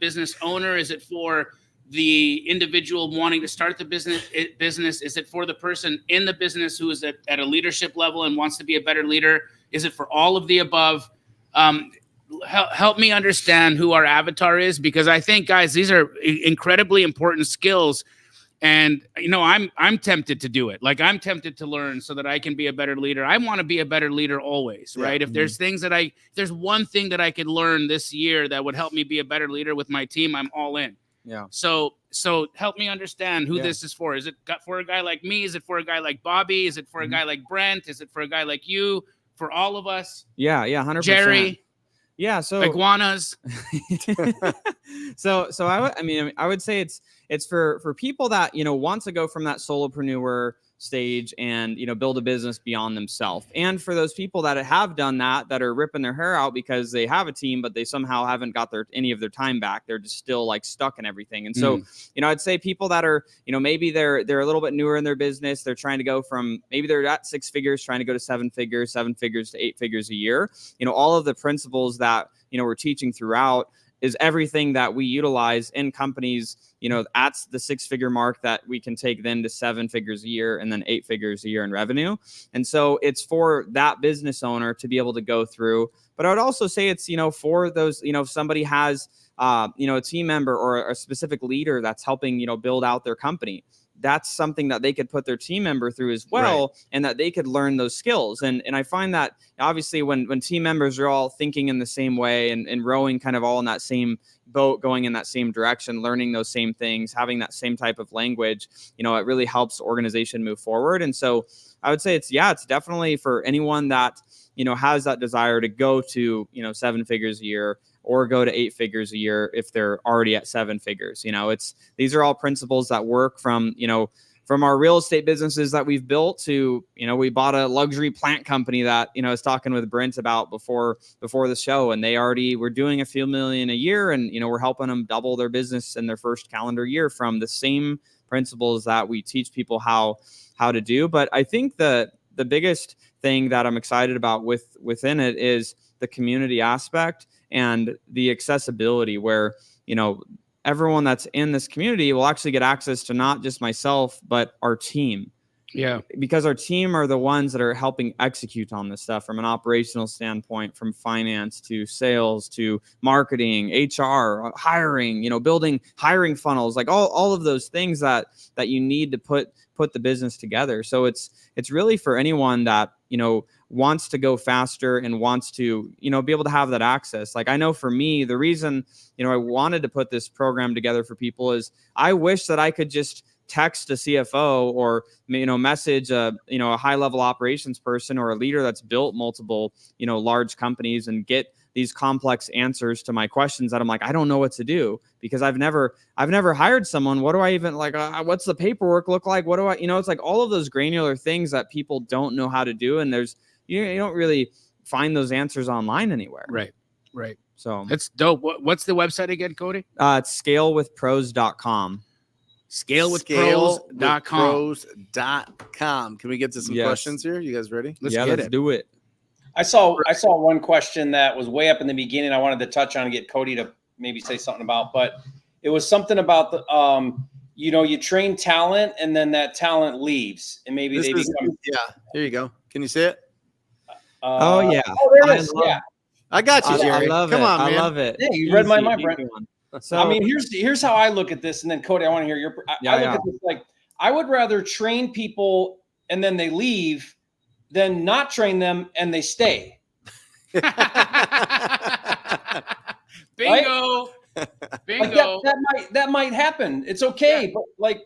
business owner? Is it for the individual wanting to start the business? Is it for the person in the business who is at a leadership level and wants to be a better leader? Is it for all of the above? help me understand who our avatar is, because I think, guys, these are incredibly important skills. And, I'm tempted to do it. Like, I'm tempted to learn so that I can be a better leader. I want to be a better leader always, right? If there's things that if there's one thing that I could learn this year that would help me be a better leader with my team, I'm all in. Yeah. So help me understand who this is for. Is it for a guy like me? Is it for a guy like Bobby? Is it for a guy like Brent? Is it for a guy like you? For all of us? Yeah. 100%. Jerry? Yeah. So iguanas. so I would say it's for people that, want to go from that solopreneur stage and, build a business beyond themselves. And for those people that have done that are ripping their hair out because they have a team, but they somehow haven't got any of their time back. They're just still like stuck in everything. And so, I'd say people that are, maybe they're a little bit newer in their business. They're trying to go from, maybe they're at 6 figures, trying to go to 7 figures to 8 figures a year. All of the principles that, we're teaching throughout is everything that we utilize in companies, at the 6-figure mark that we can take then to 7 figures a year and then 8 figures a year in revenue. And so it's for that business owner to be able to go through. But I would also say it's, for those, if somebody has, a team member or a specific leader that's helping, build out their company, that's something that they could put their team member through as well, and that they could learn those skills. And I find that obviously when team members are all thinking in the same way and rowing kind of all in that same boat, going in that same direction, learning those same things, having that same type of language, it really helps the organization move forward. And so I would say it's definitely for anyone that, has that desire to go to, 7 figures a year or go to 8 figures a year if they're already at 7 figures. These are all principles that work from our real estate businesses that we've built to, we bought a luxury plant company that, I was talking with Brent about before the show, and they already were doing a few million a year, and, we're helping them double their business in their first calendar year from the same principles that we teach people how to do. But I think the biggest thing that I'm excited about within it is the community aspect and the accessibility where, everyone that's in this community will actually get access to not just myself, but our team. Yeah. Because our team are the ones that are helping execute on this stuff from an operational standpoint, from finance to sales to marketing, HR, hiring, building hiring funnels, like all of those things that you need to put the business together. So it's really for anyone that, wants to go faster and wants to, be able to have that access. Like, I know for me, the reason, I wanted to put this program together for people is I wish that I could just text a CFO or, message a high level operations person or a leader that's built multiple, large companies and get these complex answers to my questions that I'm like, I don't know what to do because I've never hired someone. What do I even what's the paperwork look like? What do I, it's like all of those granular things that people don't know how to do. And there's, you don't really find those answers online anywhere. Right. So that's dope. What's the website again, Cody? It's scalewithpros.com. Scalewithpros.com. Can we get to some questions here? You guys ready? Let's do it. I saw one question that was way up in the beginning. I wanted to touch on and get Cody to maybe say something about, but it was something about the, you train talent and then that talent leaves and maybe become. Yeah. Here you go. Can you see it? Oh yeah. Oh, there it is. Yeah. I got you, Jerry. I love Come it. on, man. I love it. Yeah, you read my mind, Brent. So I mean, here's how I look at this, and then Cody, I want to hear your. I look at this like I would rather train people and then they leave than not train them and they stay. Bingo. Right? Bingo. Like that might happen. It's okay, but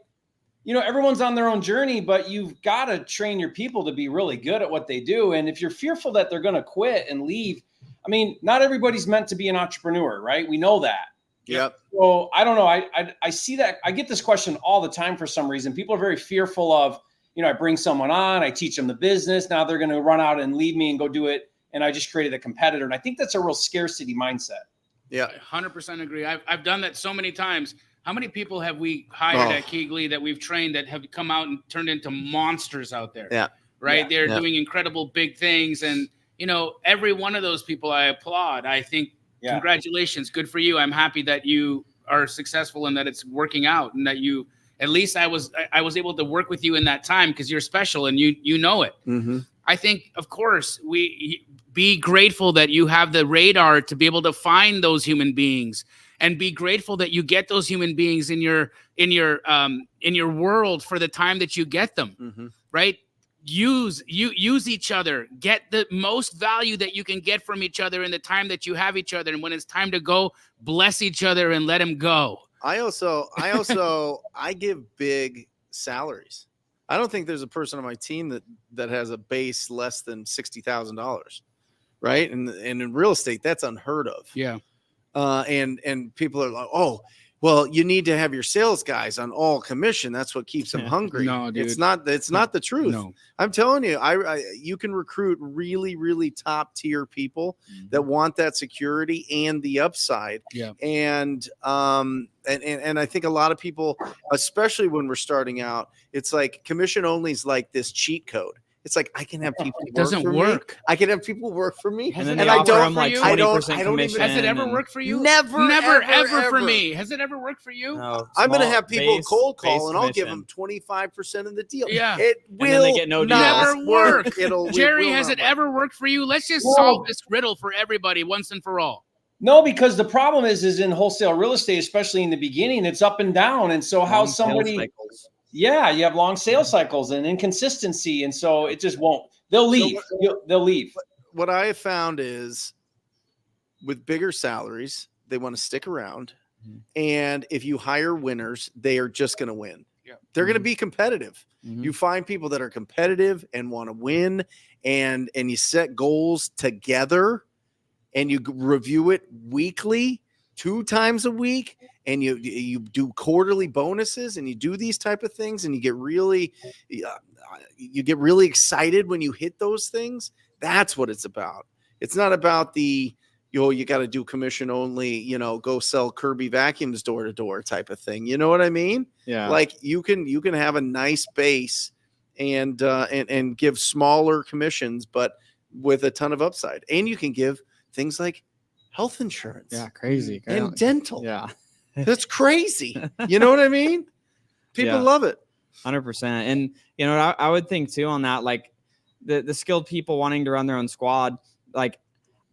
everyone's on their own journey, but you've got to train your people to be really good at what they do. And if you're fearful that they're going to quit and leave, I mean, not everybody's meant to be an entrepreneur, right? We know that. Yep. So I don't know. I see that. I get this question all the time for some reason. People are very fearful of, I bring someone on, I teach them the business. Now they're going to run out and leave me and go do it. And I just created a competitor. And I think that's a real scarcity mindset. Yeah. I 100% agree. I've done that so many times. How many people have we hired at Keegley that we've trained that have come out and turned into monsters out there? Yeah. Right. Yeah. They're doing incredible big things. And, every one of those people I applaud. I think, congratulations. Good for you. I'm happy that you are successful and that it's working out and that at least I was able to work with you in that time because you're special and you know it. Mm-hmm. I think, of course, we be grateful that you have the radar to be able to find those human beings, and be grateful that you get those human beings in your world for the time that you get them, right? Use each other, get the most value that you can get from each other in the time that you have each other. And when it's time to go, bless each other and let them go. I give big salaries. I don't think there's a person on my team that has a base less than $60,000, right? And in real estate, that's unheard of. Yeah. And people are like, oh, well, you need to have your sales guys on all commission. That's what keeps them hungry. No, dude. It's not the truth. No. I'm telling you, you can recruit really, really top tier people that want that security and the upside. Yeah. And I think a lot of people, especially when we're starting out, it's like commission only is like this cheat code. It's like, I can have people work. I can have people work for me. And then and they I offer don't, them like 20% I don't commission. Has it ever worked for you? Never, ever for me. Has it ever worked for you? No, I'm going to have small people base- cold base call and I'll give commission. them 25% of the deal. Yeah. It then will they get no deal. not Never work. it Jerry, will has not it work. ever worked for you? Let's just Whoa. solve this riddle for everybody once and for all. No, because the problem is in wholesale real estate, especially in the beginning, it's up and down. And so how Long sales somebody, cycles. yeah, you have long sales cycles and inconsistency. And so it just won't, they'll leave. They'll leave. What I have found is with bigger salaries, they want to stick around. And if you hire winners, they are just going to win. Yeah. They're going to be competitive. Mhm. You find people that are competitive and want to win, and you set goals together, and you review it weekly, 2 times a week, and you do quarterly bonuses, and you do these type of things, and you get really excited when you hit those things. That's what it's about. It's not about the you got to do commission only, go sell Kirby vacuums door to door type of thing. You know what I mean? Yeah. Like you can have a nice base and give smaller commissions, but with a ton of upside. And you can give things like health insurance, Yeah. Crazy. and dental. Yeah. That's crazy. You know what I mean? People Yeah. love it. 100%. And I would think too on that, like the skilled people wanting to run their own squad, like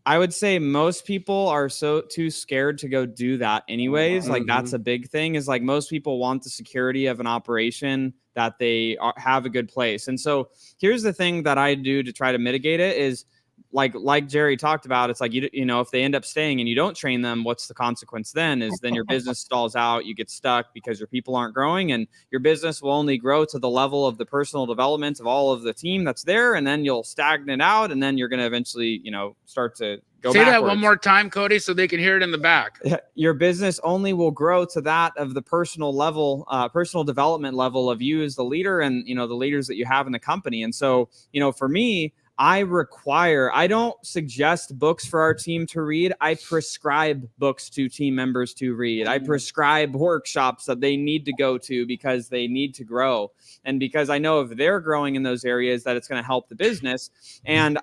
I would say most people are so too scared to go do that anyways. Like that's a big thing, is like most people want the security of an operation that they have a good place. And so here's the thing that I do to try to mitigate it is like Jerry talked about, it's like, if they end up staying and you don't train them, what's the consequence then? Is then your business stalls out, you get stuck because your people aren't growing, and your business will only grow to the level of the personal development of all of the team that's there. And then you'll stagnate out, and then you're going to eventually, start to go Say backwards. that one more time, Cody, so they can hear it in the back. Your business only will grow to that of the personal level, personal development level of you as the leader and, the leaders that you have in the company. And so, for me, I don't suggest books for our team to read. I prescribe books to team members to read. I prescribe workshops that they need to go to because they need to grow. And because I know if they're growing in those areas, that it's going to help the business. And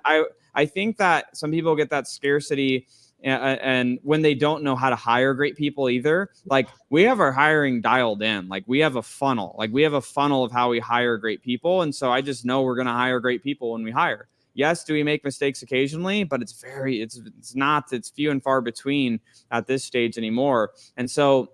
I think that some people get that scarcity and when they don't know how to hire great people either. Like we have our hiring dialed in, like we have a funnel of how we hire great people. And so I just know we're going to hire great people when we hire. Yes, do we make mistakes occasionally, but it's few and far between at this stage anymore. And so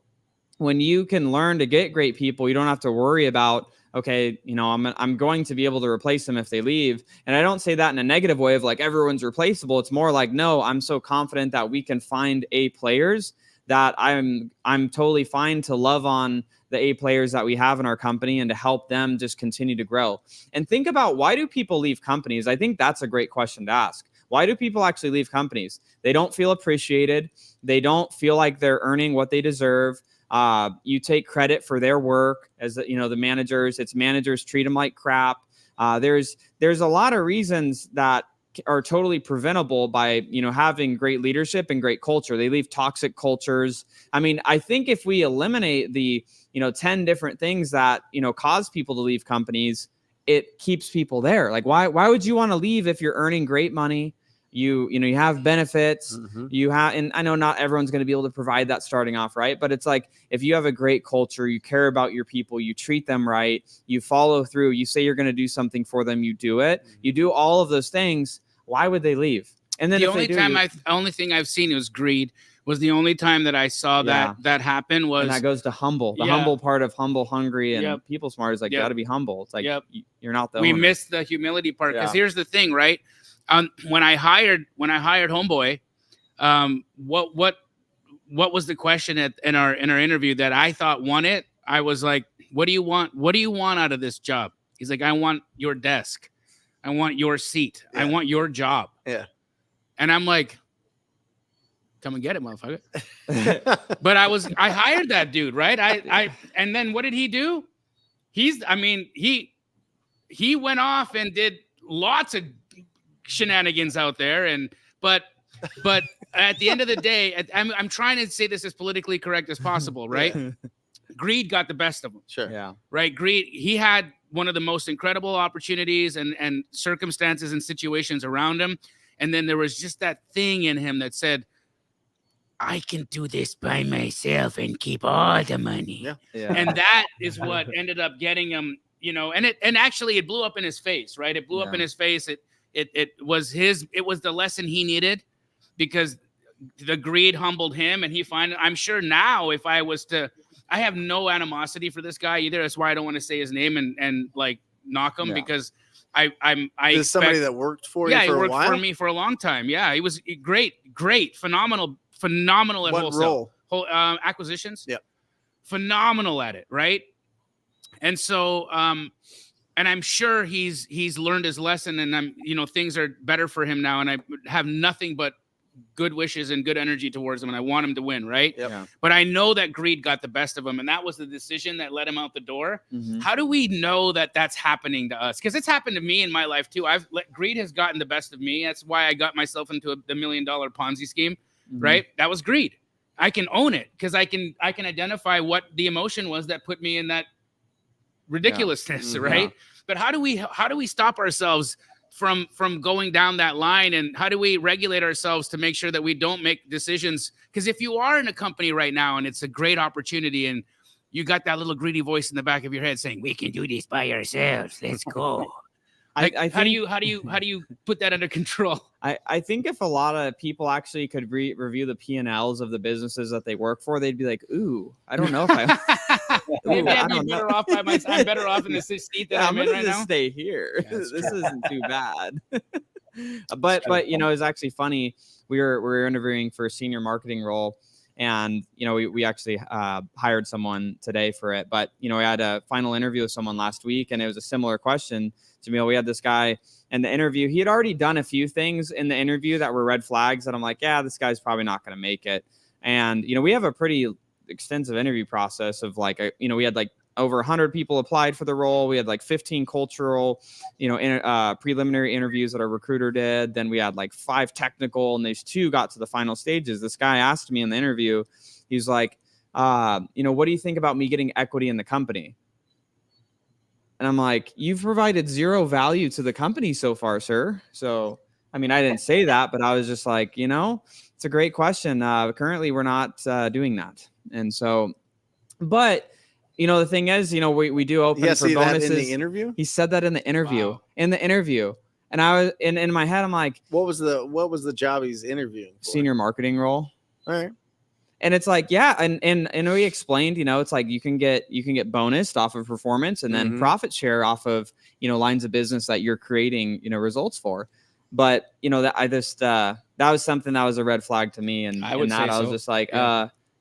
when you can learn to get great people, you don't have to worry about, okay, I'm going to be able to replace them if they leave. And I don't say that in a negative way of like everyone's replaceable. It's more like, no, I'm so confident that we can find A players that I'm totally fine to love on the A players that we have in our company and to help them just continue to grow. And think about, why do people leave companies? I think that's a great question to ask. Why do people actually leave companies? They don't feel appreciated. They don't feel like they're earning what they deserve. You take credit for their work as the managers. It's managers treat them like crap. There's a lot of reasons that are totally preventable by having great leadership and great culture. They leave toxic cultures. I mean, I think if we eliminate the 10 different things that cause people to leave companies, it keeps people there. Like why would you want to leave if you're earning great money? you have benefits, Mhm. you have, and I know not everyone's going to be able to provide that starting off, right? But it's like, if you have a great culture, you care about your people, you treat them right, you follow through, you say you're going to do something for them, you do it, you do all of those things, why would they leave? And then The if only they do, time only thing I've seen was greed. Was the only time that I saw Yeah. that happen was. and that goes to humble. The Yeah. humble part of humble, hungry, and Yep. people smart is like, Yep. got to be humble. It's like, Yep. you're not the we owner. missed the humility part, because Yeah. here's the thing, right? When I hired Homeboy, what was the question in our interview that I thought won it? I was like, what do you want? What do you want out of this job? He's like, I want your desk, I want your seat, I Yeah. want your job. Yeah. And I'm like, come and get it, motherfucker. But I hired that dude, right? And then what did he do? He went off and did lots of shenanigans out there, but at the end of the day, I'm trying to say this as politically correct as possible, right? Greed got the best of him. Sure. Yeah. Right? Greed. He had one of the most incredible opportunities and circumstances and situations around him, and then there was just that thing in him that said, I can do this by myself and keep all the money. Yeah. Yeah. And that is what ended up getting him, and actually it blew up in his face, right? It blew up in his face. It was the lesson he needed, because the greed humbled him, and I'm sure now if I have no animosity for this guy either. That's why I don't want to say his name and like knock him, because I This is somebody that worked for you he for a worked while? for me for a long time. Yeah, he was great, phenomenal at What wholesale. role? Acquisitions. Yep. Phenomenal at it, right? And so, and I'm sure he's learned his lesson, and things are better for him now, and I have nothing but good wishes and good energy towards him, and I want him to win, right? Yep. Yeah. But I know that greed got the best of him, and that was the decision that led him out the door. Mhm. How do we know that that's happening to us? Because it's happened to me in my life too. Greed has gotten the best of me. That's why I got myself into the $1 million Ponzi scheme, right? That was greed. I can own it because I can identify what the emotion was that put me in that ridiculousness, right? But how do we stop ourselves from going down that line, and how do we regulate ourselves to make sure that we don't make decisions? Because if you are in a company right now and it's a great opportunity, and you got that little greedy voice in the back of your head saying, we can do this by ourselves, let's go. Like, I how do think- you put that under control? I think if a lot of people actually could review the P&Ls of the businesses that they work for, they'd be like, ooh, I don't know if I Maybe I I'd be don't know. better off by myself. I'm better off in the seat that I'm in gonna right just now. stay here. Yeah, that's This isn't too bad. But it's actually funny. We were interviewing for a senior marketing role, and we actually hired someone today for it. But we had a final interview with someone last week, and it was a similar question. Jamil, we had this guy in the interview. He had already done a few things in the interview that were red flags that I'm like, yeah, this guy's probably not going to make it. And we have a pretty extensive interview process of we had like over 100 people applied for the role. We had like 15 cultural, preliminary interviews that our recruiter did. Then we had like 5 technical, and these 2 got to the final stages. This guy asked me in the interview, he's like, what do you think about me getting equity in the company? And I'm like, you've provided 0 value to the company so far, sir. So, I didn't say that, but I was just like, it's a great question. Currently, we're not doing that. And so, but the thing is, we do open for bonuses. That in the interview? He said that in the interview. Wow. In the interview, and I was in my head, I'm like, What was the job he's interviewing for? senior marketing role. All right. And it's like, yeah, and we explained, it's like you can get bonused off of performance, and then profit share off of lines of business that you're creating results for. But that was something that was a red flag to me, and I was just like,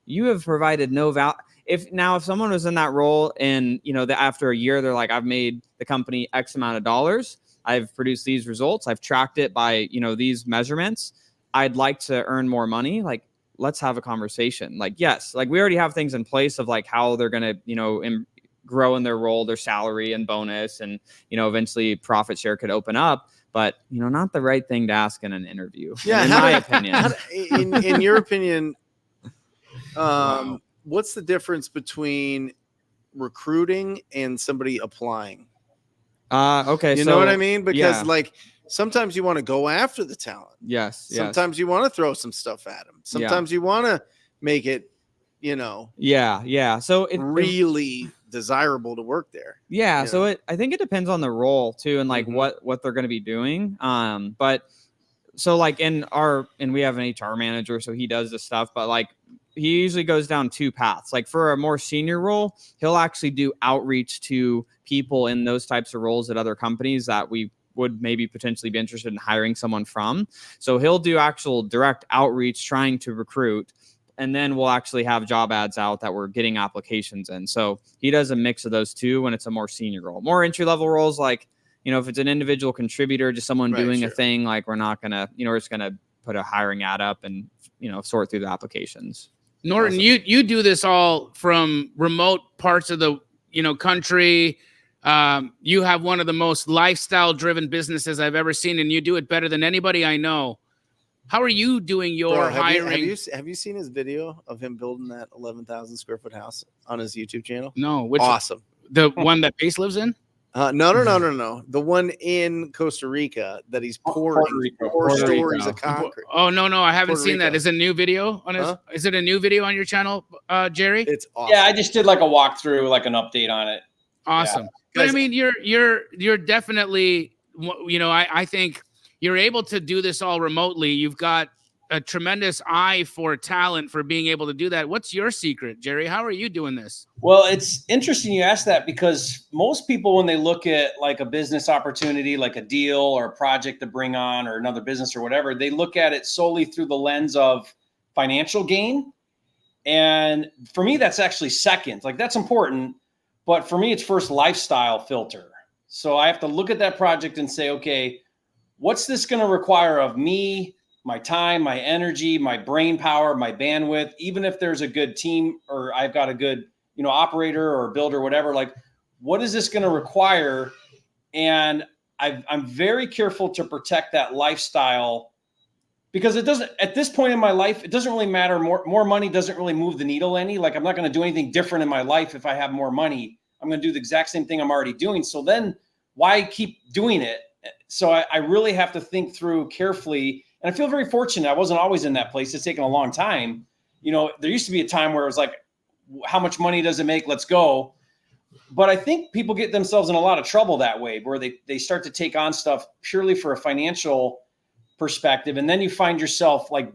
you have provided no value. If someone was in that role and after a year they're like, I've made the company X amount of dollars, I've produced these results, I've tracked it by these measurements, I'd like to earn more money, like, let's have a conversation. Like, yes, like we already have things in place of like how they're going to, grow in their role, their salary and bonus, and, eventually profit share could open up, but, not the right thing to ask in an interview. Yeah. In my opinion. In your opinion, Wow. what's the difference between recruiting and somebody applying? Okay. You know what I mean? Because Sometimes you want to go after the talent. Yes. Sometimes you want to throw some stuff at them. Sometimes you want to make it, Yeah. So it really desirable to work there. Yeah. So I think it depends on the role too, and like what they're going to be doing. But so like and we have an HR manager, so he does this stuff, but like he usually goes down two paths. Like for a more senior role, he'll actually do outreach to people in those types of roles at other companies that we would maybe potentially be interested in hiring someone from. So he'll do actual direct outreach, trying to recruit. And then we'll actually have job ads out that we're getting applications in. So he does a mix of those two when it's a more senior role. More entry-level roles, like, if it's an individual contributor, just someone doing a thing, like we're not going to, we're just going to put a hiring ad up and, sort through the applications. Norton, you do this all from remote parts of the, country. You have one of the most lifestyle-driven businesses I've ever seen, and you do it better than anybody I know. How are you doing your hiring? Have you seen his video of him building that 11,000 square foot house on his YouTube channel? No. Awesome. The one that Pace lives in? No. The one in Costa Rica that he's pouring 4 stories of concrete. Oh, no. I haven't seen that. Is it a new video on his? Is it a new video on your channel, Jerry? It's awesome. Yeah, I just did like a walkthrough, like an update on it. Awesome. Yeah. But I mean, you're definitely, I think you're able to do this all remotely. You've got a tremendous eye for talent for being able to do that. What's your secret, Jerry? How are you doing this? Well, it's interesting you ask that, because most people, when they look at like a business opportunity, like a deal or a project to bring on or another business or whatever, they look at it solely through the lens of financial gain. And for me, that's actually second. Like, that's important. But for me, it's first lifestyle filter. So I have to look at that project and say, okay, what's this going to require of me, my time, my energy, my brain power, my bandwidth, even if there's a good team or I've got a good, operator or builder, whatever, like, what is this going to require? And I'm very careful to protect that lifestyle, because it doesn't, at this point in my life, it doesn't really matter. More money doesn't really move the needle any. Like, I'm not going to do anything different in my life. If I have more money, I'm going to do the exact same thing I'm already doing. So then why keep doing it? So I really have to think through carefully. And I feel very fortunate. I wasn't always in that place. It's taken a long time. There used to be a time where it was like, how much money does it make? Let's go. But I think people get themselves in a lot of trouble that way, where they start to take on stuff purely for a financial perspective. And then you find yourself like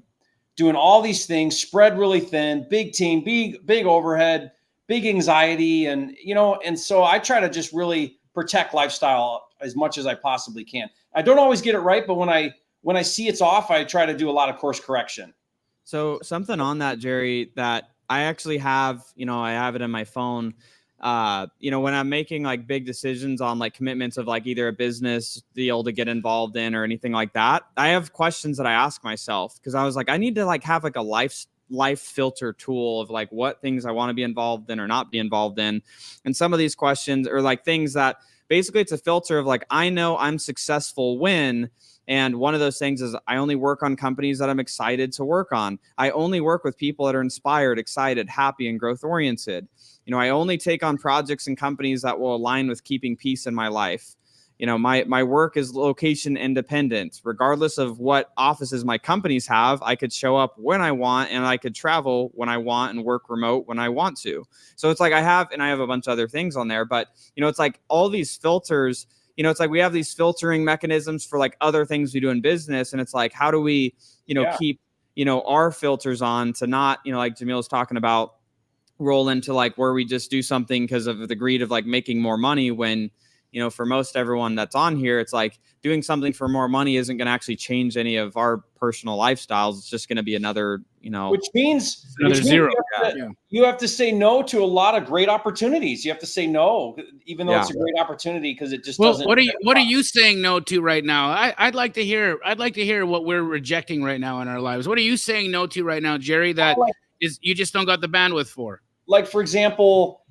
doing all these things, spread really thin, big team, big overhead, big anxiety. And, and so I try to just really protect lifestyle as much as I possibly can. I don't always get it right, but when I see it's off, I try to do a lot of course correction. So something on that, Jerry, that I actually have, I have it in my phone. When I'm making like big decisions on like commitments of like either a business deal to get involved in or anything like that, I have questions that I ask myself, because I was like, I need to like have like a life filter tool of like what things I want to be involved in or not be involved in. And some of these questions are like things that basically it's a filter of like, I know I'm successful when, and one of those things is I only work on companies that I'm excited to work on. I only work with people that are inspired, excited, happy, and growth oriented. I only take on projects and companies that will align with keeping peace in my life. My work is location independent. Regardless of what offices my companies have, I could show up when I want, and I could travel when I want and work remote when I want to. So it's like I have a bunch of other things on there, but it's like all these filters, it's like we have these filtering mechanisms for like other things we do in business. And it's like, how do we, keep, our filters on to not, like Jamil was talking about, roll into like where we just do something because of the greed of like making more money, when for most everyone that's on here, it's like doing something for more money isn't going to actually change any of our personal lifestyles. It's just going to be another, which means zero. You have to say no to a lot of great opportunities. You have to say no, even though it's a great opportunity, because it just doesn't. What are you saying no to right now? I'd like to hear what we're rejecting right now in our lives. What are you saying no to right now, Jerry, that is you just don't got the bandwidth for? Like, for example,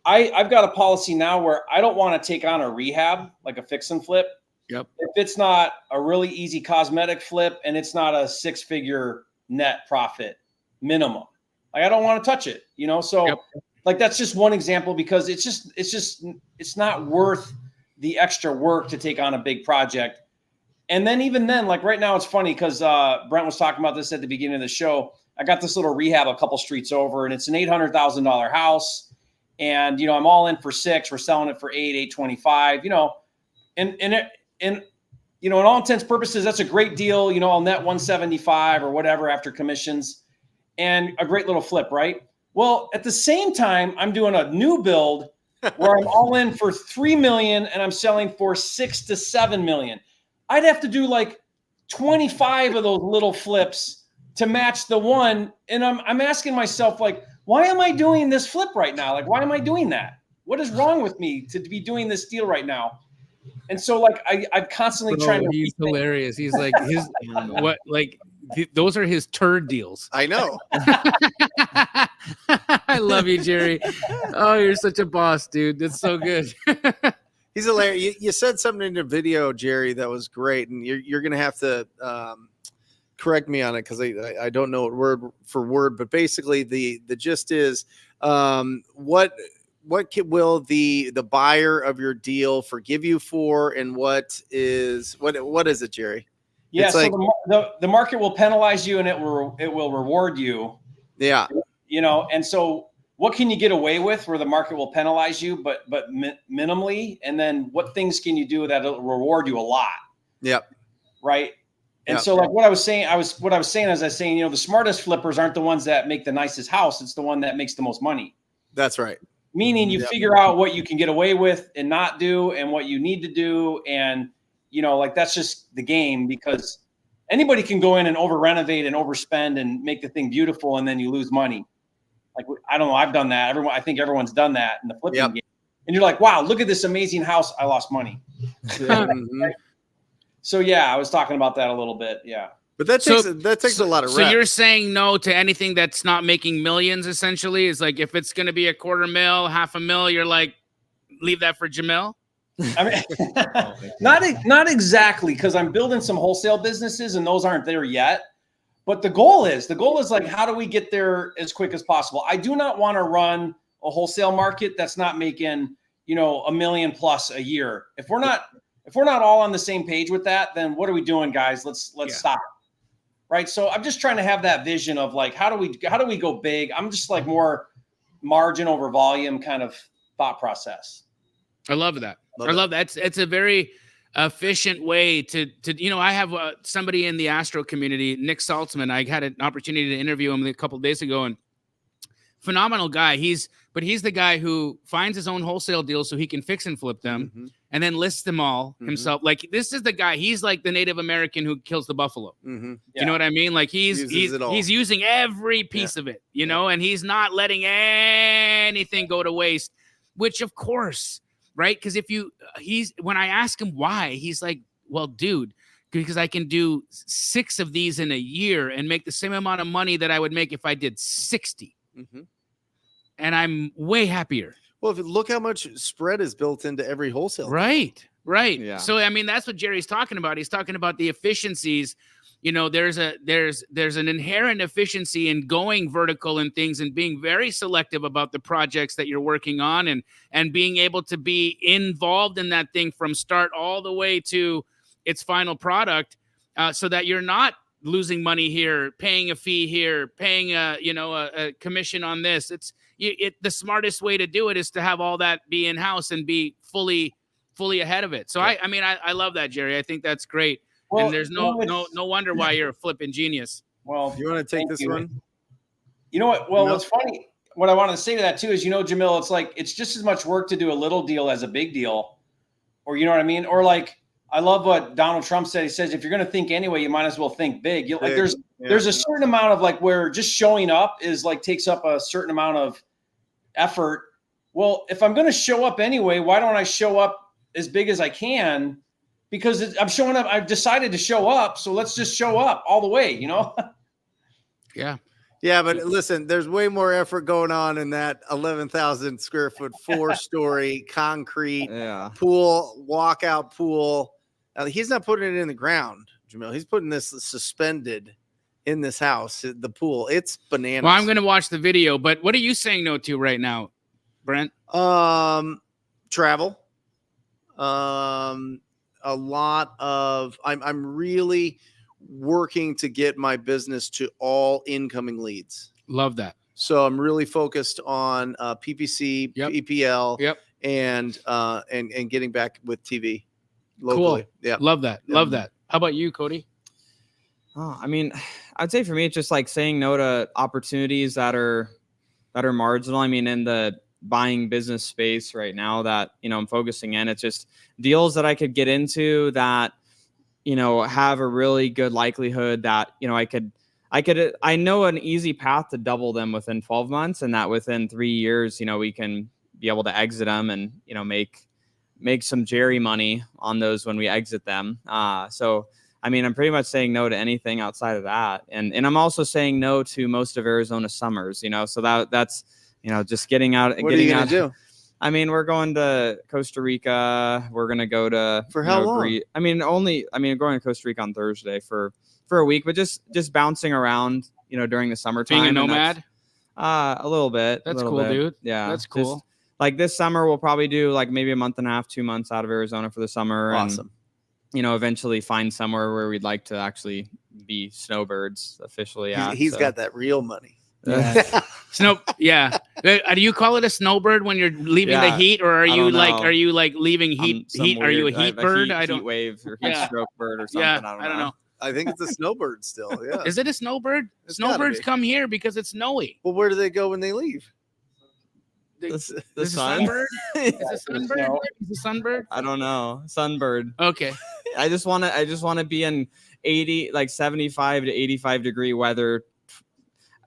I've got a policy now where I don't want to take on a rehab, like a fix and flip. Yep. If it's not a really easy cosmetic flip and it's not a 6-figure net profit minimum, like I don't want to touch it, So like, that's just one example, because it's not worth the extra work to take on a big project. And then even then, like right now, it's funny because Brent was talking about this at the beginning of the show. I got this little rehab a couple streets over, and it's an $800,000 house. And, you know, I'm all in for 6. We're selling it for 825, you know, and you know, in all intents and purposes, that's a great deal. You know, I'll net 175 or whatever after commissions, and a great little flip, right? Well, at the same time, I'm doing a new build where I'm all in for 3 million and I'm selling for 6 to 7 million. I'd have to do like 25 of those little flips to match the one. And I'm asking myself, like, why am I doing this flip right now? Like, why am I doing that? What is wrong with me to be doing this deal right now? And so, like, I'm constantly trying to. He's hilarious. He's like those are his turd deals. I know. I love you, Jerry. Oh, you're such a boss, dude. That's so good. He's hilarious. You said something in the video, Jerry, that was great, and you're gonna have to correct me on it because I don't know it word for word, but basically the gist is what will the buyer of your deal forgive you for, and what is it, Jerry? Yeah, it's so like, the market will penalize you and it will reward you. Yeah. You know, and so what can you get away with where the market will penalize you, but minimally? And then what things can you do that'll reward you a lot? Yep. Right. And Yep. so, like what I was saying, you know, the smartest flippers aren't the ones that make the nicest house. It's the one that makes the most money. That's right. Meaning you figure out what you can get away with and not do and what you need to do. And, you know, like that's just the game, because anybody can go in and over renovate and overspend and make the thing beautiful, and then you lose money. Like, I don't know. I've done that. I think everyone's done that in the flipping game. And you're like, wow, look at this amazing house. I lost money. Mm-hmm. So yeah, I was talking about that a little bit. Yeah. But that takes a lot of reps. So you're saying no to anything that's not making millions, essentially? Is like, if it's going to be $250,000, $500,000, you're like, leave that for Jamil? I mean, not exactly, because I'm building some wholesale businesses and those aren't there yet. But the goal is like, how do we get there as quick as possible? I do not want to run a wholesale market that's not making, you know, $1 million plus a year. If we're not all on the same page with that, then what are we doing, guys? Let's stop. Right. So I'm just trying to have that vision of like, how do we go big? I'm just like more margin over volume kind of thought process. I love that. I love that. It's a very efficient way to, you know, I have somebody in the Astro community, Nick Saltzman. I had an opportunity to interview him a couple of days ago, and phenomenal guy. He's the guy who finds his own wholesale deals so he can fix and flip them, and then lists them all himself. Like, this is the guy. He's like the Native American who kills the buffalo. You know what I mean? Like, he's using every piece of it, you know, and he's not letting anything go to waste, which of course, right? Because when I ask him why, he's like, well, dude, because I can do 6 of these in a year and make the same amount of money that I would make if I did 60. And I'm way happier. Well, look how much spread is built into every wholesale. Right. Yeah. So, I mean, that's what Jerry's talking about. He's talking about the efficiencies. You know, there's an inherent efficiency in going vertical and things, and being very selective about the projects that you're working on, and being able to be involved in that thing from start all the way to its final product, so that you're not losing money here, paying a fee here, paying a commission on this. The smartest way to do it is to have all that be in-house and be fully ahead of it. So I love that, Jerry. I think that's great. Well, and there's no wonder why you're a flipping genius. Well, you want to take this one? You know what? Well, what's funny, what I wanted to say to that too is, you know, Jamil, it's like, it's just as much work to do a little deal as a big deal, or, you know what I mean? Or like, I love what Donald Trump said. He says, if you're going to think anyway, you might as well think big. Like, there's a certain amount of like, where just showing up is like, takes up a certain amount of effort. Well, if I'm going to show up anyway, why don't I show up as big as I can? Because I'm showing up. I've decided to show up. So let's just show up all the way, you know? Yeah. Yeah. But listen, there's way more effort going on in that 11,000 square foot, 4-story concrete pool, walkout pool. He's not putting it in the ground, Jamil. He's putting this suspended in this house, the pool. It's bananas. Well, I'm going to watch the video, but what are you saying no to right now, Brent? Travel. a lot of, I'm really working to get my business to all incoming leads. Love that. So I'm really focused on PPC, Yep. PPL, Yep. and getting back with TV locally. Cool. Yeah. Love that. Love that. How about you, Cody? Oh, I mean, I'd say for me, it's just like saying no to opportunities that are marginal. I mean, in the buying business space right now that, I'm focusing in, it's just deals that I could get into that, have a really good likelihood that, I know an easy path to double them within 12 months, and that within 3 years, we can be able to exit them and, make some Jerry money on those when we exit them. So, I mean, I'm pretty much saying no to anything outside of that. And I'm also saying no to most of Arizona summers, so that's, just getting out. What are you going to do? I mean, we're going to Costa Rica. We're going to go to, for how long? I'm going to Costa Rica on Thursday for a week, but just bouncing around, during the summertime. Being a nomad? A little bit. That's cool, dude. Yeah. That's cool. Just, like this summer, we'll probably do like maybe a month and a half, 2 months out of Arizona for the summer. Awesome. And, eventually find somewhere where we'd like to actually be snowbirds officially. He's got that real money. Yeah. Yeah. Do you call it a snowbird when you're leaving the heat, or are you like leaving heat? Are you a heat bird? I don't. Heat wave or heat stroke bird or something. Yeah, I don't know. I think it's a snowbird still. Yeah. Is it a snowbird? Snowbirds come here because it's snowy. Well, where do they go when they leave? The Is sun. Sunbird? Is it sunbird? No. Is it sunbird? I don't know. Sunbird. Okay. I just want to be in 75 to 85 degree weather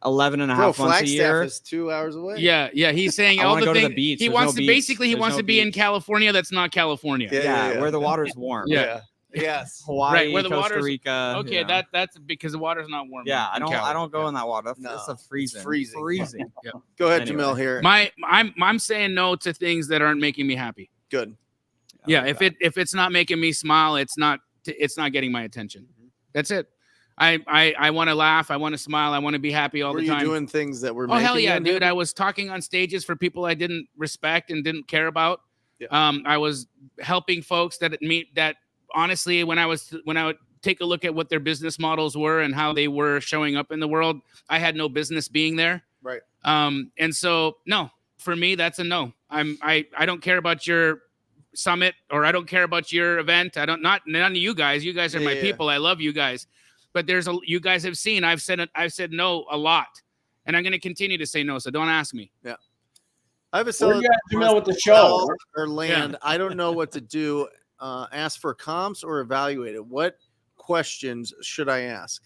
11 and a half months a year. Flagstaff is 2 hours away. Yeah. He's saying I all wanna the go to things. the beach. He There's wants no to beach. he There's wants no to be in beach. California. That's not California. Yeah. Where the water's warm. Yeah. Yes. Hawaii, Right, where the Costa water's- Rica. Okay, that's because the water's not warm. Yeah, in I don't go Cali. in that water. No, It's a freezing. freezing. Yeah. Go ahead, Anyway. Jamil. Here. I'm saying no to things that aren't making me happy. Good. Yeah, if it's not making me smile, it's not getting my attention. That's it. I want to laugh, I want to smile, I want to be happy all Were the you time. doing things that were Oh hell making yeah, you dude! unhappy? I was talking on stages for people I didn't respect and didn't care about. Yeah. I was helping folks that honestly, when I would take a look at what their business models were and how they were showing up in the world, I had no business being there. Right. And so no, for me, that's a no. I don't care about your summit, or I don't care about your event. None of you guys. You guys are my people. I love you guys. But you guys have seen, I've said no a lot, and I'm going to continue to say no. So don't ask me. Yeah. I have a Where seller you at, that Jamil, wants with the to show? sell or land. I don't know what to do. Ask for comps or evaluate it. What questions should I ask?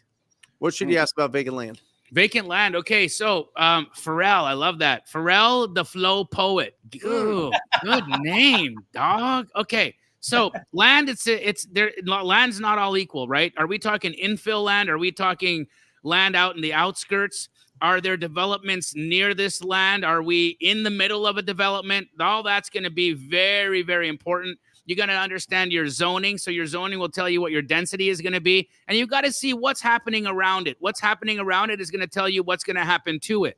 What should you ask about vacant land? Vacant land. Okay, so Pharrell, I love that. Pharrell, the Flow Poet. Ooh, good name, dog. Okay, so land. It's there. Land's not all equal, right? Are we talking infill land? Are we talking land out in the outskirts? Are there developments near this land? Are we in the middle of a development? All that's going to be very, very important. You got to understand your zoning. So your zoning will tell you what your density is going to be. And you got to see what's happening around it. What's happening around it is going to tell you what's going to happen to it.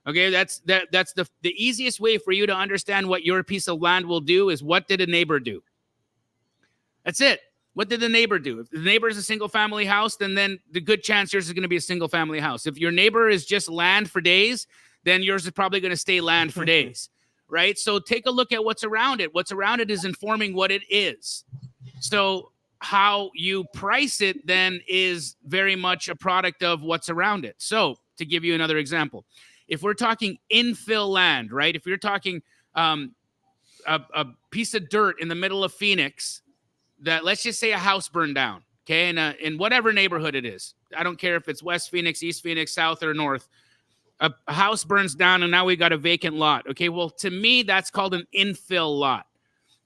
Okay, that's the easiest way for you to understand what your piece of land will do is what did a neighbor do? That's it. What did the neighbor do? If the neighbor is a single family house, then the good chance yours is going to be a single family house. If your neighbor is just land for days, then yours is probably going to stay land for days. Right? So take a look at what's around it. What's around it is informing what it is. So how you price it then is very much a product of what's around it. So to give you another example, if we're talking infill land, right? If you're talking a piece of dirt in the middle of Phoenix that, let's just say a house burned down, okay? In whatever neighborhood it is. I don't care if it's West Phoenix, East Phoenix, South or North. A house burns down and now we got a vacant lot. Okay, well, to me, that's called an infill lot.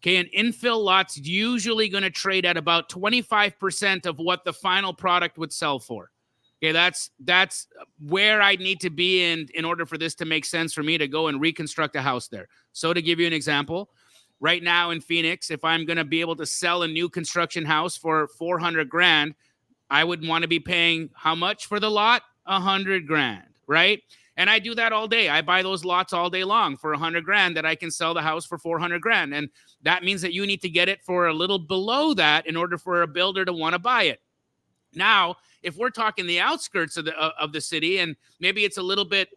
Okay, an infill lot's usually going to trade at about 25% of what the final product would sell for. Okay, that's where I need to be in order for this to make sense for me to go and reconstruct a house there. So to give you an example, right now in Phoenix, if I'm going to be able to sell a new construction house for $400,000, I would want to be paying how much for the lot? $100,000, right? And I do that all day. I buy those lots all day long for $100,000 that I can sell the house for $400,000. And that means that you need to get it for a little below that in order for a builder to want to buy it. Now, if we're talking the outskirts of the city, and maybe it's a little bit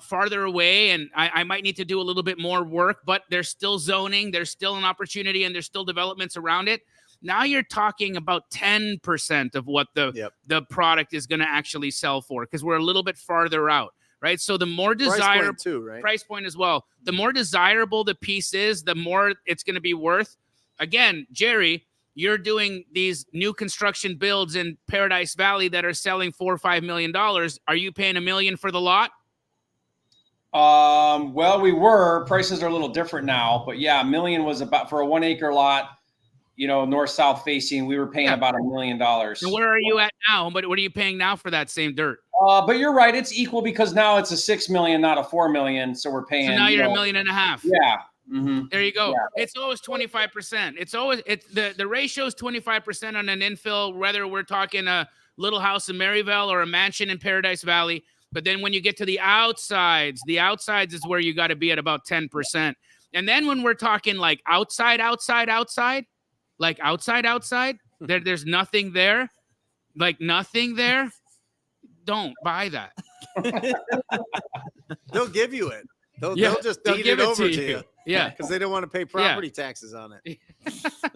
farther away, and I might need to do a little bit more work, but there's still zoning, there's still an opportunity, and there's still developments around it. Now you're talking about 10% of what the product is going to actually sell for, because we're a little bit farther out. Right. So the more desirable price point as well, the more desirable the piece is, the more it's going to be worth. Again, Jerry, you're doing these new construction builds in Paradise Valley that are selling $4 or $5 million. Are you paying $1 million for the lot? Well, we were. Prices are a little different now, but yeah, $1 million was about for a 1 acre lot, north-south facing. We were paying about $1 million. And where are you at now? But what are you paying now for that same dirt? But you're right. It's equal because now it's a $6 million, not a $4 million. So we're paying. So now you're $1.5 million. Yeah. Mm-hmm. There you go. Yeah. It's always 25%. It's always the ratio is 25% on an infill, whether we're talking a little house in Maryville or a mansion in Paradise Valley. But then when you get to the outsides is where you got to be at about 10%. And then when we're talking like outside, there's nothing there, like nothing there. Don't buy that. They'll give you it. They'll just deed it over to you. Yeah. Because they don't want to pay property taxes on it.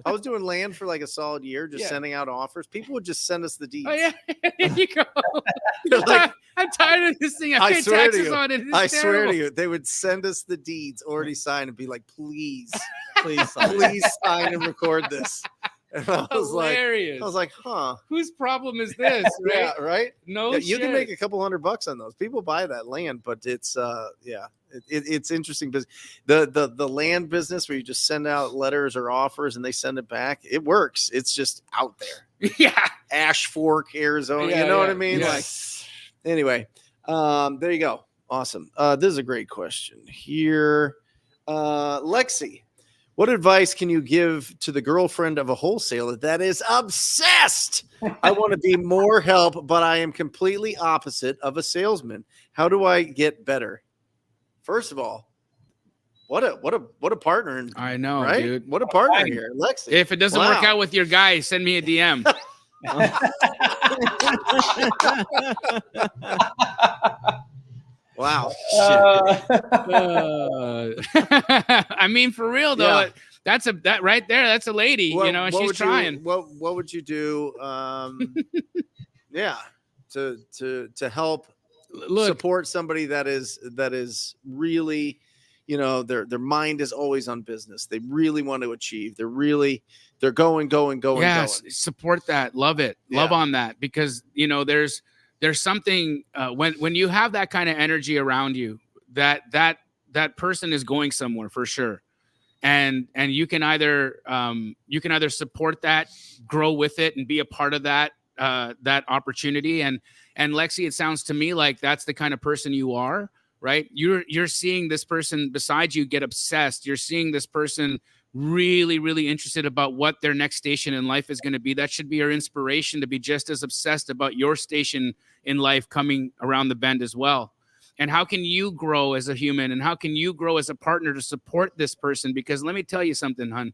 I was doing land for like a solid year, just sending out offers. People would just send us the deeds. Oh, yeah. There you go. Like, I'm tired of this thing. I pay taxes on it. I swear to you, they would send us the deeds already signed and be like, please sign and record this. And I was like, huh? Whose problem is this? Right? Yeah, right. No, you can make a couple $100 on those. People buy that land, but it's it's interesting because the land business where you just send out letters or offers and they send it back, it works. It's just out there. Yeah, Ash Fork, Arizona. You know what I mean? Yeah. Like, anyway, there you go. Awesome. This is a great question here, Lexi. What advice can you give to the girlfriend of a wholesaler that is obsessed? I want to be more help, but I am completely opposite of a salesman. How do I get better? First of all, what a partner! I know, right? dude. What a partner here, Lexi. If it doesn't work out with your guy, send me a DM. Wow. I mean, for real though, that right there, that's a lady, and she's trying. What would you do? To help support somebody that is really, their mind is always on business. They really want to achieve. They're going. Yes, support that. Love it. Love on that, because there's something when you have that kind of energy around you, that person is going somewhere for sure. And you can either support that, grow with it, and be a part of that opportunity. And Lexi, it sounds to me like that's the kind of person you are, right? You're seeing this person beside you get obsessed. You're seeing this person really, really interested about what their next station in life is going to be. That should be your inspiration to be just as obsessed about your station in life coming around the bend as well. And how can you grow as a human, and how can you grow as a partner to support this person? Because let me tell you something, hon.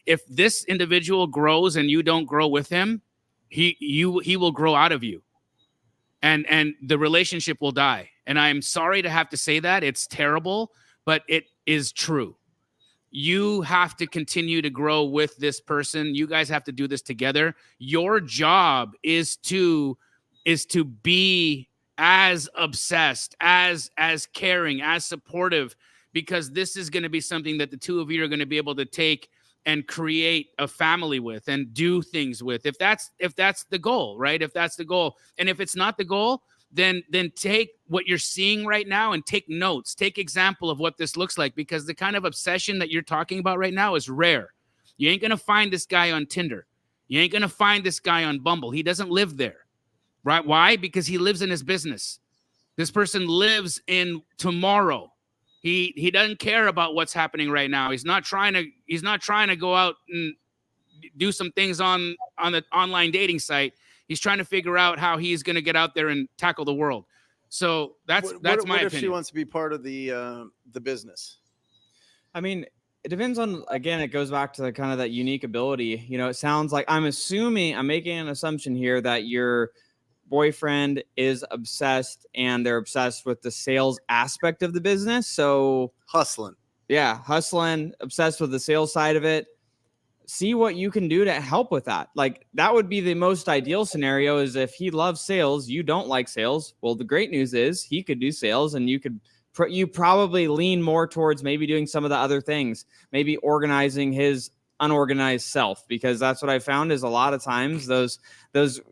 If this individual grows and you don't grow with him, he will grow out of you. And the relationship will die. And I'm sorry to have to say that. It's terrible, but it is true. You have to continue to grow with this person. You guys have to do this together. Your job is to be as obsessed, as caring, as supportive, because this is going to be something that the two of you are going to be able to take and create a family with and do things with. If that's the goal, right? If that's the goal. And if it's not the goal, then take what you're seeing right now and take notes, take example of what this looks like, because the kind of obsession that you're talking about right now is rare. You ain't going to find this guy on Tinder. You ain't going to find this guy on Bumble. He doesn't live there, right? Why? Because he lives in his business. This person lives in tomorrow. He doesn't care about what's happening right now. He's not trying to go out and do some things on the online dating site. He's trying to figure out how he's going to get out there and tackle the world. So that's What my if opinion. she wants to be part of the business? I mean, it depends on, again, it goes back to the kind of that unique ability. You know, it sounds like I'm making an assumption here that your boyfriend is obsessed and they're obsessed with the sales aspect of the business. So Hustling. yeah, hustling, obsessed with the sales side of it. See what you can do to help with that. Like, that would be the most ideal scenario, is if he loves sales, you don't like sales. Well, the great news is he could do sales, and you probably lean more towards maybe doing some of the other things, maybe organizing his unorganized self, because that's what I found is a lot of times those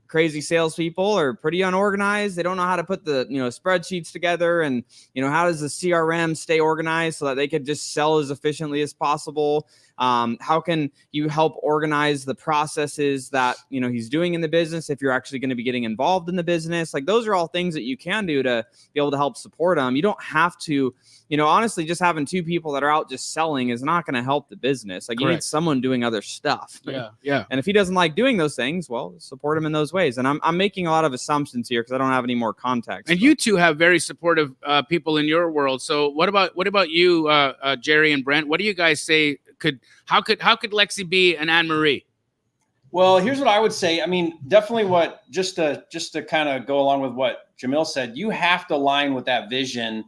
crazy salespeople are pretty unorganized. They don't know how to put the spreadsheets together, and how does the CRM stay organized so that they could just sell as efficiently as possible. How can you help organize the processes that he's doing in the business if you're actually going to be getting involved in the business? Like, those are all things that you can do to be able to help support them. You don't have to, honestly, just having two people that are out just selling is not going to help the business. Like, you need someone doing other stuff. Yeah. And if he doesn't like doing those things, well, support him in those ways. And I'm making a lot of assumptions here because I don't have any more context. And you two have very supportive people in your world. So what about you, Jerry and Brent? What do you guys say? How could Lexi be an Anne Marie? Well, here's what I would say. I mean, definitely just to kind of go along with what Jamil said, you have to align with that vision,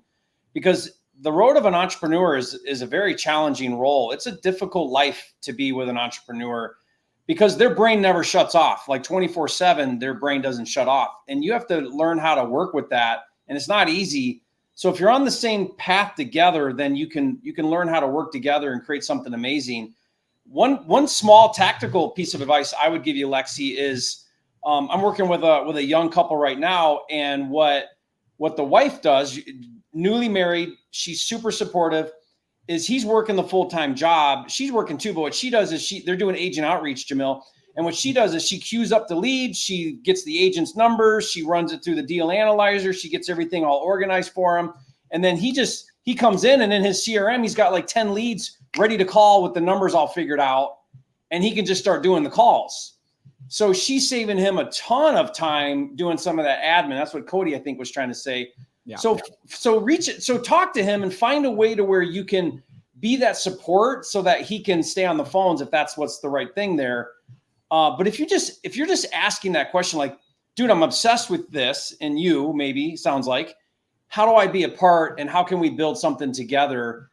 because the road of an entrepreneur is a very challenging role. It's a difficult life to be with an entrepreneur, because their brain never shuts off. Like 24/7, their brain doesn't shut off. And you have to learn how to work with that. And it's not easy. So if you're on the same path together, then you can learn how to work together and create something amazing. One small tactical piece of advice I would give you, Lexi, is I'm working with a young couple right now, and what the wife does, newly married, she's super supportive, is he's working the full-time job. She's working too, but what she does is they're doing agent outreach, Jamil. And what she does is she queues up the leads. She gets the agent's numbers. She runs it through the deal analyzer. She gets everything all organized for him. And then he comes in, and in his CRM, he's got like 10 leads ready to call with the numbers all figured out. And he can just start doing the calls. So she's saving him a ton of time doing some of that admin. That's what Cody, I think, was trying to say. Yeah. So talk to him and find a way to where you can be that support so that he can stay on the phones if that's what's the right thing there. But if you're just asking that question, like, dude, I'm obsessed with this, and you maybe sounds like, how do I be a part, and how can we build something together?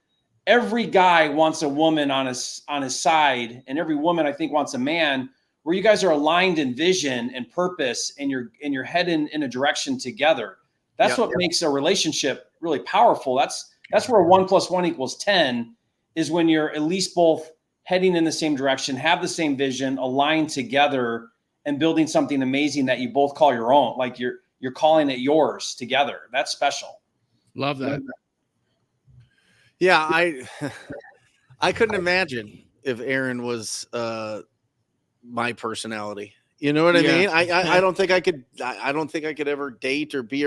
Every guy wants a woman on his side, and every woman, I think, wants a man where you guys are aligned in vision and purpose, and you're heading in a direction together. That's what makes a relationship really powerful. That's where 1 + 1 = 10 is, when you're at least both heading in the same direction, have the same vision, aligned together, and building something amazing that you both call your own. Like you're calling it yours together. That's special. Love that. Yeah, I couldn't imagine if Aaron was my personality. You know what I mean? I don't think I could. I don't think I could ever date or be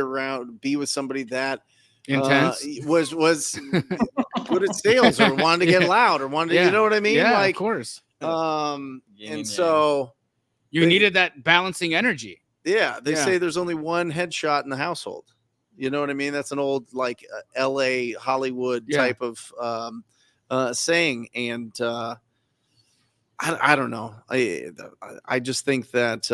with somebody that intense was good at sales, or wanted to get loud, or wanted to, you know what I mean? Yeah, like, of course. And so you needed that balancing energy. Yeah, they say there's only one headshot in the household. You know what I mean? That's an old like LA Hollywood type of saying, and I don't know. I just think that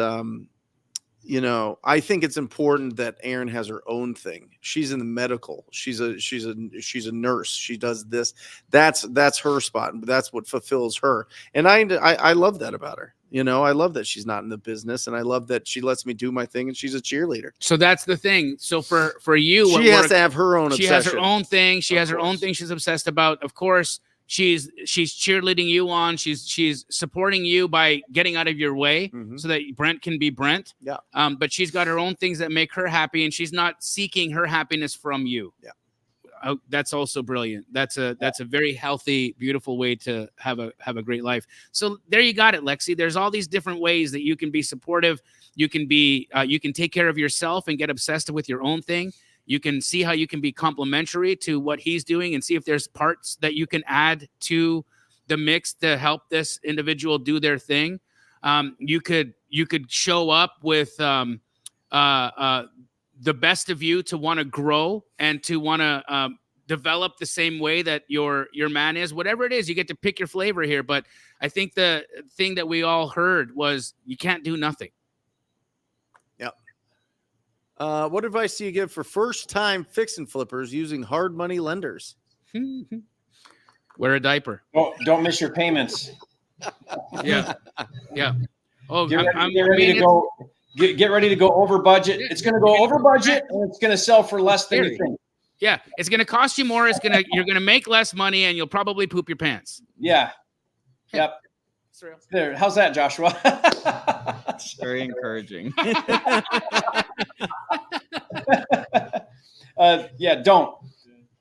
I think it's important that Erin has her own thing. She's in the medical. She's a nurse. She does this. That's her spot. That's what fulfills her. And I love that about her. I love that she's not in the business, and I love that she lets me do my thing, and she's a cheerleader. So that's the thing. So for you, she has to have her own obsession. She has her own thing. She has her own thing she's obsessed about. Of course, she's cheerleading you on. She's supporting you by getting out of your way so that Brent can be Brent. Yeah. But she's got her own things that make her happy, and she's not seeking her happiness from you. Yeah. That's also brilliant. That's a very healthy, beautiful way to have a great life. So there you got it, Lexi. There's all these different ways that you can be supportive. You can take care of yourself and get obsessed with your own thing. You can see how you can be complementary to what he's doing, and see if there's parts that you can add to the mix to help this individual do their thing. You could show up with the best of you to want to grow and to want to develop the same way that your man is. Whatever it is, you get to pick your flavor here. But I think the thing that we all heard was you can't do nothing. Yep. What advice do you give for first-time fix and flippers using hard money lenders? Wear a diaper. Oh, don't miss your payments. Yeah. Yeah. Oh, Get ready to go over budget. It's going to go over budget, and it's going to sell for less than you think. Yeah, it's going to cost you more. You're going to make less money, and you'll probably poop your pants. Yeah. Yep. There. How's that, Joshua? Very encouraging. Yeah, don't.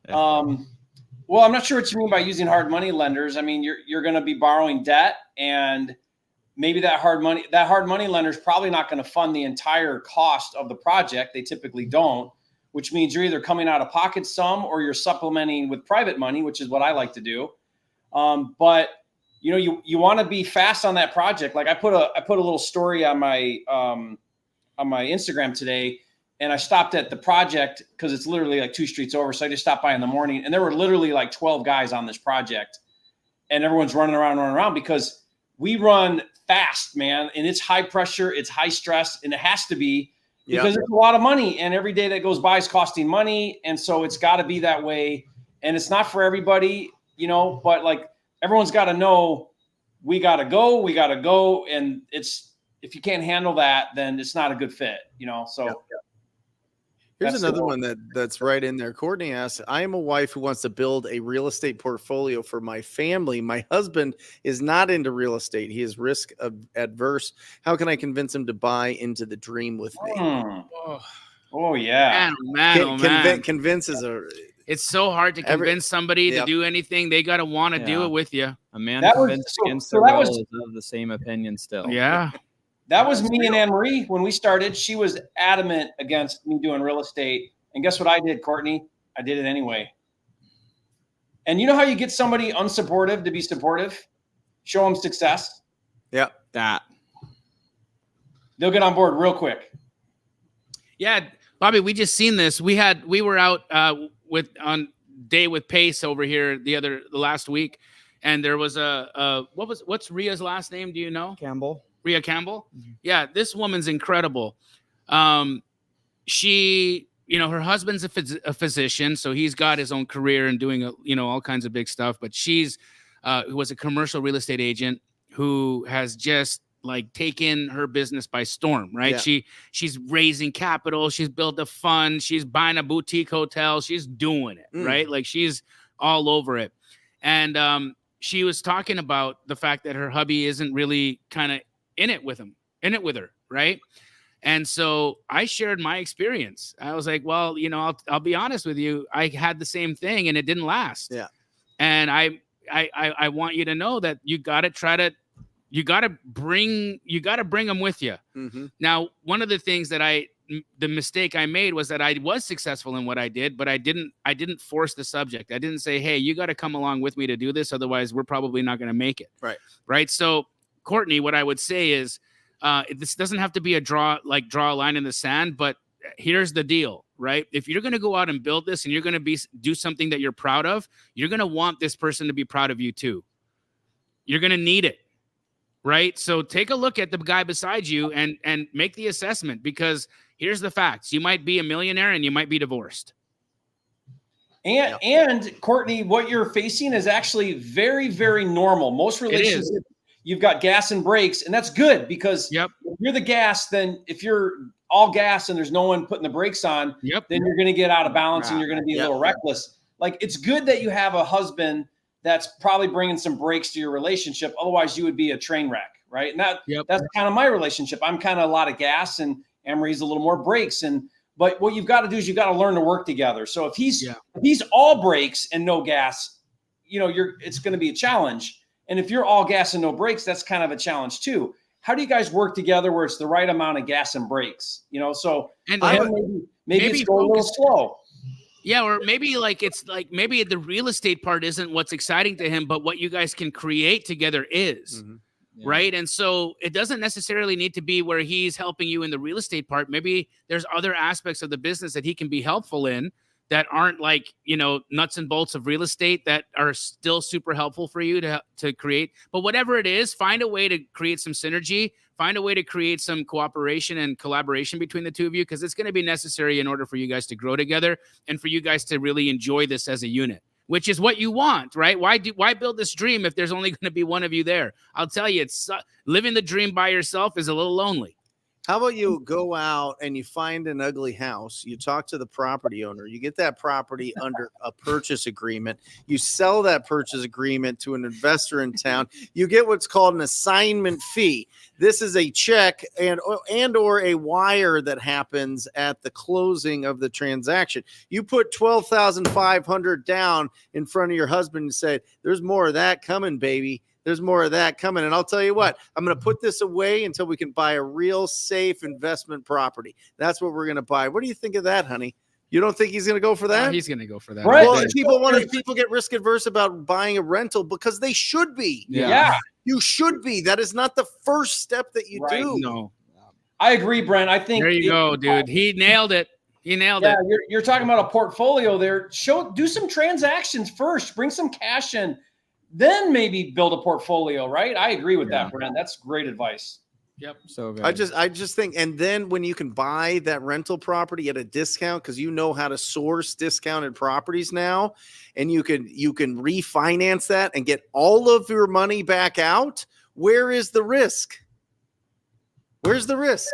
Well, I'm not sure what you mean by using hard money lenders. I mean, you're going to be borrowing debt, and maybe that hard money lender is probably not going to fund the entire cost of the project. They typically don't, which means you're either coming out of pocket some or you're supplementing with private money, which is what I like to do. But you want to be fast on that project. Like I put a little story on my Instagram today, and I stopped at the project because it's literally like 2 streets over. So I just stopped by in the morning, and there were literally like 12 guys on this project, and everyone's running around because we run fast, man. And it's high pressure, it's high stress, and it has to be because it's a lot of money, and every day that goes by is costing money. And so it's got to be that way. And it's not for everybody, but like everyone's got to know we got to go. And if you can't handle that, then it's not a good fit, so. Here's another one that's right in there. Courtney asks, I am a wife who wants to build a real estate portfolio for my family. My husband is not into real estate. He is risk adverse. How can I convince him to buy into the dream with me? Oh yeah. Man. Convince is it's so hard to convince somebody to do anything. They got to want to do it with you. A man convinced against the will is of the same opinion still. Yeah. That was me and Anne-Marie when we started. She was adamant against me doing real estate. And guess what I did, Courtney? I did it anyway. And you know how you get somebody unsupportive to be supportive? Show them success. Yeah. That. They'll get on board real quick. Yeah, Bobby, we just seen this. We were out on day with Pace over here the last week. And there was what's Rhea's last name? Do you know? Campbell. Rhea Campbell. Mm-hmm. Yeah, this woman's incredible. She, her husband's a physician, so he's got his own career and doing all kinds of big stuff. But she's was a commercial real estate agent who has just like taken her business by storm. Right? Yeah. She's raising capital. She's built a fund. She's buying a boutique hotel. She's doing it. Right? Like she's all over it. And she was talking about the fact that her hubby isn't really kind of in it with her, right? And so I shared my experience. I was like, well, I'll be honest with you. I had the same thing and it didn't last. Yeah. And I want you to know that you got to bring them with you. Mm-hmm. Now, one of the things that the mistake I made was that I was successful in what I did, but I didn't force the subject. I didn't say, hey, you got to come along with me to do this. Otherwise we're probably not going to make it. Right. So Courtney, what I would say is this doesn't have to be draw a line in the sand, but here's the deal, right? If you're going to go out and build this and you're going to do something that you're proud of, you're going to want this person to be proud of you too. You're going to need it, right? So take a look at the guy beside you and make the assessment, because here's the facts. You might be a millionaire and you might be divorced. And Courtney, what you're facing is actually very, very normal. Most relationships, you've got gas and brakes, and that's good because if you're the gas, then if you're all gas and there's no one putting the brakes on, then you're going to get out of balance and you're going to be a little reckless. Like, it's good that you have a husband that's probably bringing some brakes to your relationship. Otherwise you would be a train wreck. Right. And that's kind of my relationship. I'm kind of a lot of gas and Anne-Marie's a little more brakes. But what you've got to do is you've got to learn to work together. So if he's all brakes and no gas, it's going to be a challenge. And if you're all gas and no brakes, that's kind of a challenge too. How do you guys work together where it's the right amount of gas and brakes? So maybe it's going a little slow. Yeah, or maybe maybe the real estate part isn't what's exciting to him, but what you guys can create together is. Mm-hmm. right? And so it doesn't necessarily need to be where he's helping you in the real estate part. Maybe there's other aspects of the business that he can be helpful in that aren't like, nuts and bolts of real estate that are still super helpful for you to create. But whatever it is, find a way to create some synergy, find a way to create some cooperation and collaboration between the two of you, because it's going to be necessary in order for you guys to grow together and for you guys to really enjoy this as a unit, which is what you want, right? Why build this dream if there's only going to be one of you there? I'll tell you, living the dream by yourself is a little lonely. How about you go out and you find an ugly house, you talk to the property owner, you get that property under a purchase agreement, you sell that purchase agreement to an investor in town, you get what's called an assignment fee. This is a check and or a wire that happens at the closing of the transaction. You put $12,500 down in front of your husband and say, there's more of that coming, baby. There's more of that coming. And I'll tell you what, I'm going to put this away until we can buy a real safe investment property. That's what we're going to buy. What do you think of that, honey? You don't think he's going to go for that? He's going to go for that. Right. Well, people get risk adverse about buying a rental because they should be. Yeah. You should be. That is not the first step that you do. No. I agree, Brent. I think There you go, dude. He nailed it. Yeah, you're talking about a portfolio there. Do some transactions first. Bring some cash in. Then maybe build a portfolio, right? I agree with that, Brent. That's great advice. Yep. So good. I just think, and then when you can buy that rental property at a discount, because you know how to source discounted properties now, and you can refinance that and get all of your money back out. Where is the risk? Where's the risk?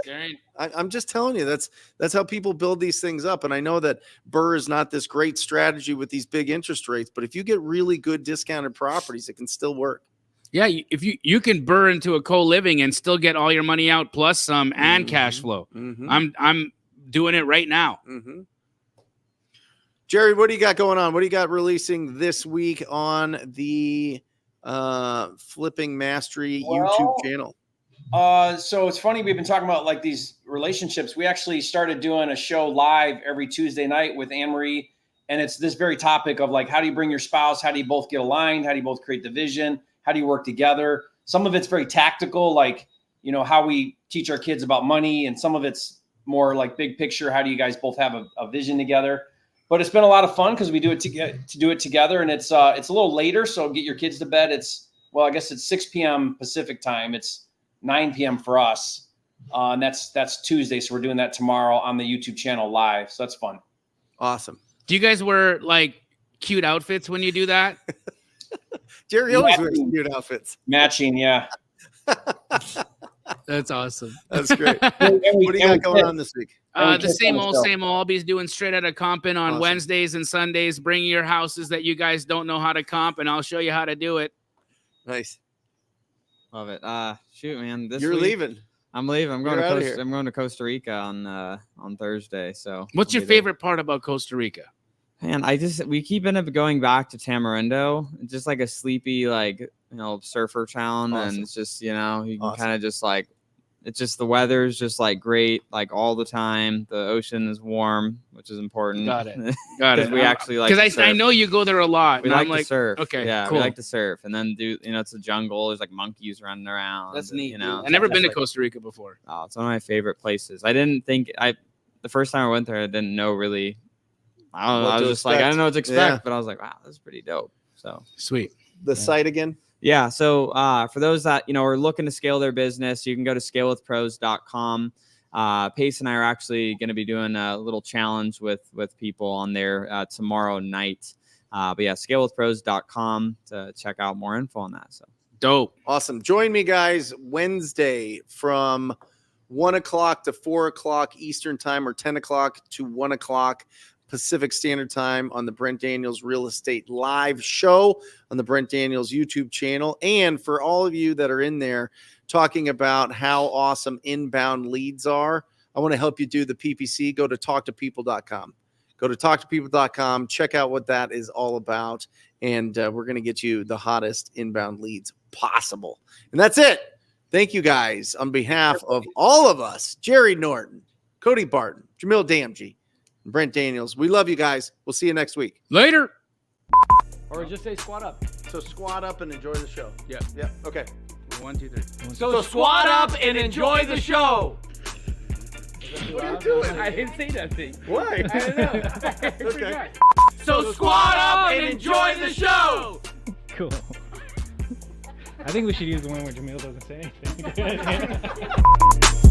I'm just telling you, that's how people build these things up. And I know that Burr is not this great strategy with these big interest rates, but if you get really good discounted properties, it can still work. Yeah, if you can burr into a co-living and still get all your money out plus some and cash flow. Mm-hmm. I'm doing it right now. Mm-hmm. Jerry, what do you got going on? What do you got releasing this week on the Flipping Mastery YouTube channel? So it's funny, we've been talking about like these relationships. We actually started doing a show live every Tuesday night with Anne-Marie, and it's this very topic of like, how do you bring your spouse? How do you both get aligned? How do you both create the vision? How do you work together? Some of it's very tactical, like, how we teach our kids about money, and some of it's more like big picture. How do you guys both have a vision together? But it's been a lot of fun because we do it together, and it's a little later. So get your kids to bed. I guess it's 6 p.m. Pacific time. It's 9 p.m. for us. And that's Tuesday. So we're doing that tomorrow on the YouTube channel live. So that's fun. Awesome. Do you guys wear like cute outfits when you do that? Jerry always wears cute outfits. Matching, yeah. That's awesome. That's great. What do you got going on this week? The same old. I'll be doing straight out of comping on Wednesdays and Sundays. Bring your houses that you guys don't know how to comp, and I'll show you how to do it. Nice. Love it. Shoot, man. You're week, leaving. I'm leaving. I'm going to Costa Rica on Thursday. So what's your favorite part about Costa Rica? Man, we keep ending up going back to Tamarindo. It's just like a sleepy, surfer town. Awesome. And it's just, you can kind of just like, it's just the weather's just like great, like all the time. The ocean is warm, which is important. Got it. We actually like because I know you go there a lot. We like to surf. Okay, yeah, cool. we like to surf, and then it's a jungle. There's like monkeys running around. That's neat. I've never been to Costa Rica before. Oh, it's one of my favorite places. The first time I went there, I didn't know really. I don't know. I was just like, I don't know what to expect, but I was like, wow, this is pretty dope. So sweet. The site again? Yeah. So for those that, are looking to scale their business, you can go to scalewithpros.com. Pace and I are actually going to be doing a little challenge with people on there tomorrow night. But yeah, scalewithpros.com to check out more info on that. So dope. Awesome. Join me, guys, Wednesday from 1 o'clock to 4 o'clock Eastern time, or 10 o'clock to 1 o'clock Pacific Standard Time on the Brent Daniels Real Estate Live show on the Brent Daniels YouTube channel. And for all of you that are in there talking about how awesome inbound leads are, I want to help you do the PPC. Go to talktopeople.com. Go to talktopeople.com. Check out what that is all about. And we're going to get you the hottest inbound leads possible. And that's it. Thank you, guys. On behalf of all of us, Jerry Norton, Cody Barton, Jamil Damji, Brent Daniels. We love you guys. We'll see you next week. Later. Or just say squat up. So squat up and enjoy the show. Yeah. Yeah. Okay. 1, 2, 3. So squat up and enjoy the show. What are you doing? I didn't say nothing. Why? I don't know. Okay. So squat up and enjoy the show. Cool. I think we should use the one where Jamil doesn't say anything.